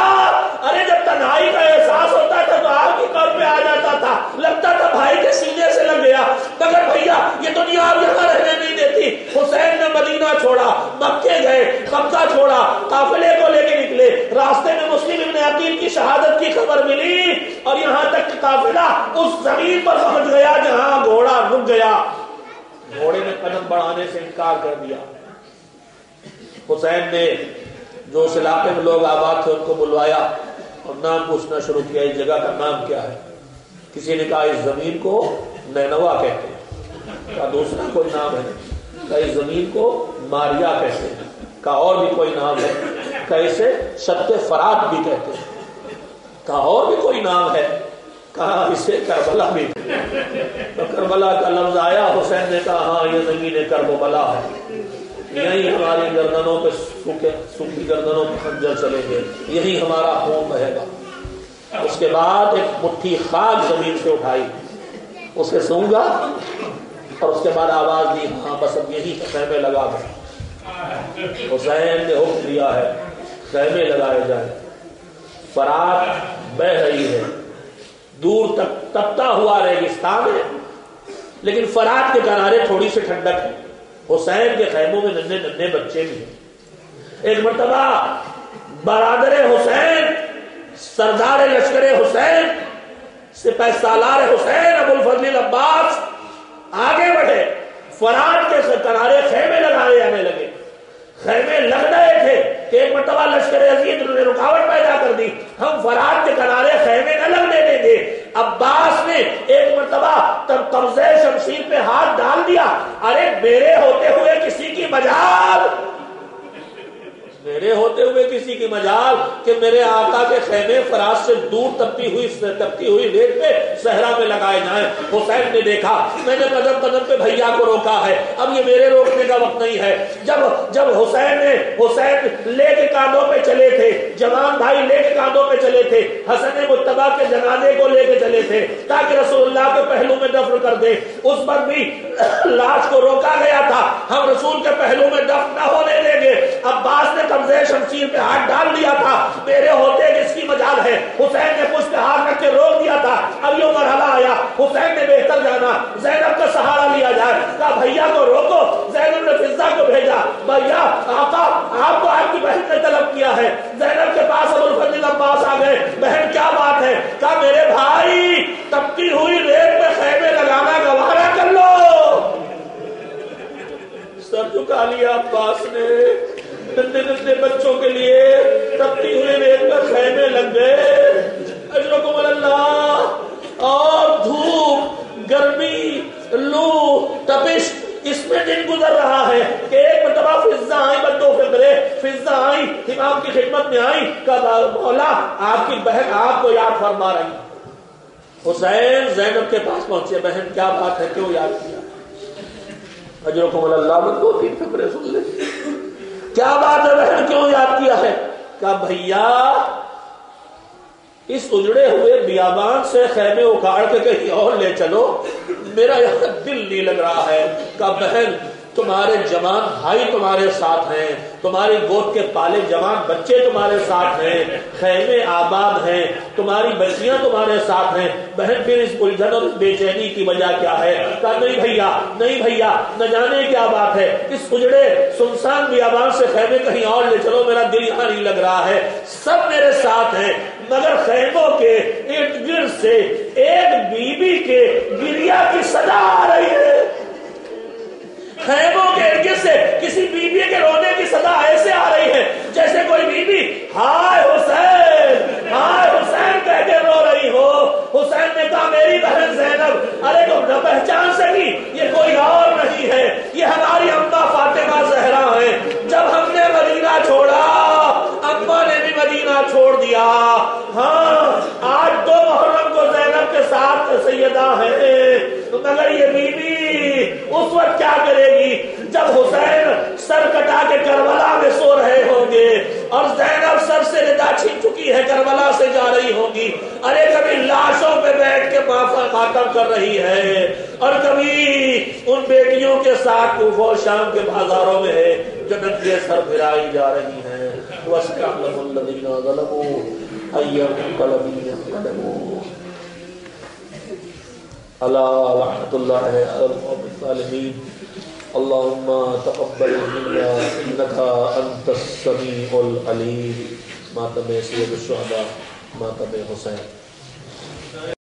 ارے جب تنہائی کا احساس ہوتا تھا تو آپ کی قبر پہ آ جاتا تھا، لگتا تھا بھائی کے سینے سے لگ گیا، مگر بھیا یہ دنیا اب یہاں رہنے نہیں دیتی۔ حسین نے مدینہ چھوڑا، مکے گئے، مکہ چھوڑا، قافلے کو لے کے نکلے، راستے میں مسلم ابن عقیل کی شہادت کی خبر ملی، اور یہاں تک کہ قافلہ اس زمین پر پہنچ گیا جہاں گھوڑا رک گیا، گھوڑے نے قدم بڑھانے سے انکار کر دیا۔ حسین نے جو اس علاقے میں لوگ آباد تھے ان کو بلوایا اور نام پوچھنا شروع کیا، اس جگہ کا نام کیا ہے؟ کسی نے کہا اس زمین کو نینوا کہتے ہیں، کہا دوسرا کوئی نام ہے، کہا اس زمین کو ماریا کہتے ہیں، کہا اور بھی کوئی نام ہے، کہا اسے شط فرات بھی کہتے ہیں، کہا اور بھی کوئی نام ہے، کہا اسے کربلا بھی۔ تو کربلا کا لفظ آیا، حسین نے کہا ہاں یہ زمین کرب و بلا ہے، یہی ہماری گردنوں پہ سوکھی گردنوں پہ خنجر چلیں گے، یہی ہمارا خون بہے گا۔ اس کے بعد ایک مٹھی خاک زمین سے اٹھائی، اسے سونگا اور اس کے بعد آواز دی، ہاں بس اب یہی خیمے لگا دیں۔ حسین نے حکم دیا ہے خیمے لگائے جائیں۔ فرات بہ رہی ہے، دور تک تپتا ہوا ریگستان ہے، لیکن فرات کے کنارے تھوڑی سی ٹھنڈک ہے۔ حسین کے خیموں میں ننھے ننھے بچے بھی ہیں۔ ایک مرتبہ برادر حسین، سردار لشکر حسین، سپہ سالار حسین ابو الفضل عباس آگے بڑھے، فرات کے کنارے خیمے لگائے جانے لگے۔ خیمے لگ رہے تھے کہ ایک مرتبہ لشکر عزیز نے رکاوٹ پیدا کر دی، ہم فرات کے کنارے خیمے نہ لگنے دیں گے۔ عباس نے ایک مرتبہ قبضہ شمشیر پہ ہاتھ ڈال دیا، ارے میرے ہوتے ہوئے کسی کی مجال، میرے ہوتے ہوئے کسی کی مجال کہ میرے آقا کے خیمے فرات سے دور تپتی ہوئی ریت پہ صحرا میں لگائے جائیں۔ حسین نے دیکھا، میں نے قدم قدم پہ بھیا کو روکا ہے، اب یہ میرے روکنے کا وقت نہیں ہے۔ جب حسین لے کے کاندھوں پہ چلے تھے، جوان بھائی لے کے کاندھوں پہ چلے تھے، حسن مجتبیٰ کے جنازے کو لے کے چلے تھے تاکہ رسول اللہ کے پہلو میں دفن کر دیں، اس پر بھی لاش کو روکا گیا تھا، ہم رسول کے پہلو میں دفن نہ ہونے دیں گے۔ عباس نے قبضہ شمشیر پہ ہاتھ ڈال دیا تھا، میرے ہوتے کس کی مجال ہے؟ حسین نے پشت پہ ہاتھ رکھ کے روک دیا تھا۔ اب یہ مرحلہ آیا، حسین نے بہتر جانا زینب کا سہارا لیا جائے، کہا بھیا کو روکو۔ زینب نے فضہ کو بھیجا، بھیا آقا آپ کو آپ کی بہن نے طلب کیا ہے۔ زینب کے پاس ابو الفضل عباس آ گئے، بہن کیا بات ہے؟ کہا میرے بھائی تپتی ہوئی ریت میں خیمے لگانا بچوں کے لیے تپتی ہوئے ریت میں خیمے لگ گئے، اجرکم اللہ، اور دھوپ، گرمی، لو، تپش، اس میں دن گزر رہا ہے کہ ایک مرتبہ فضا آئی، بدو فکرے فضا آئی، امام کی خدمت میں آئی، کہا مولا آپ کی بہن آپ کو یاد فرما رہی۔ حسین زینب کے پاس پہنچے، بہن کیا بات ہے، کیوں یاد کیا؟ اجرکم اللہ، میں دو تین فکرے سن لے، کیا بات ہے بہن، کیوں یاد کیا ہے؟ کہا بھیا اس اجڑے ہوئے بیابان سے خیمے اکھاڑ کے کہیں اور لے چلو، میرا یہاں دل نہیں لگ رہا ہے۔ کہا بہن تمہارے جوان بھائی تمہارے ساتھ ہیں، تمہاری گود کے پالے جوان بچے تمہارے ساتھ ہیں، خیمے آباد ہیں، تمہاری بچیاں تمہارے ساتھ ہیں، بہن پھر اس الجھن اور اس بے چینی کی وجہ کیا ہے؟ کہا نہیں بھیا، نہیں بھیا، نہ جانے کیا بات ہے، اس اجڑے سنسان بیابان سے خیمے کہیں اور لے چلو، میرا دل یہاں نہیں لگ رہا ہے، سب میرے ساتھ ہیں مگر خیموں کے ارد گرد سے ایک بی بی کے گریا کی صدا آ رہی ہے، خیموں کے ارد گرد سے کسی بی بی کے رونے کی صدا ایسے آ رہی ہے جیسے کوئی بی بی ہائے حسین کہہ کے رو رہی ہو۔ حسین نے کہا میری بہن زینب، ارے تم نہ پہچان سکی، یہ کوئی اور نہیں ہے، یہ ہماری اماں فاطمہ زہرا ہے۔ جب ہم نے مدینہ چھوڑا اماں نے بھی مدینہ چھوڑ دیا۔ ہاں آج 2 محرم کو زینب کے ساتھ سیدہ ہے، مگر یہ بی بی اس وقت کیا کرے گی جب حسین سر کٹا کے کربلا میں سو رہے ہوں گے اور زینب سر سے ردا چھین چکی ہے، کربلا سے جا رہی ہوگی، ارے کبھی لاشوں پہ بیٹھ کے ماتم کر رہی ہے اور کبھی ان بیٹیوں کے ساتھ کوفہ و شام کے بازاروں میں ہے جو ننگے سر پھرائی جا رہی ہیں۔ وَاسْتَعْلَمُ الَّذِينَ ظَلَمُوا أَيَّ مُنقَلَبٍ يَنقَلِبُونَ۔ اللہ رحمت اللہ علی القوم الظالمین۔ اللہم تقبل منا انک انت السمیع العلیم۔ ماتم سید الشہداء، ماتم حسین۔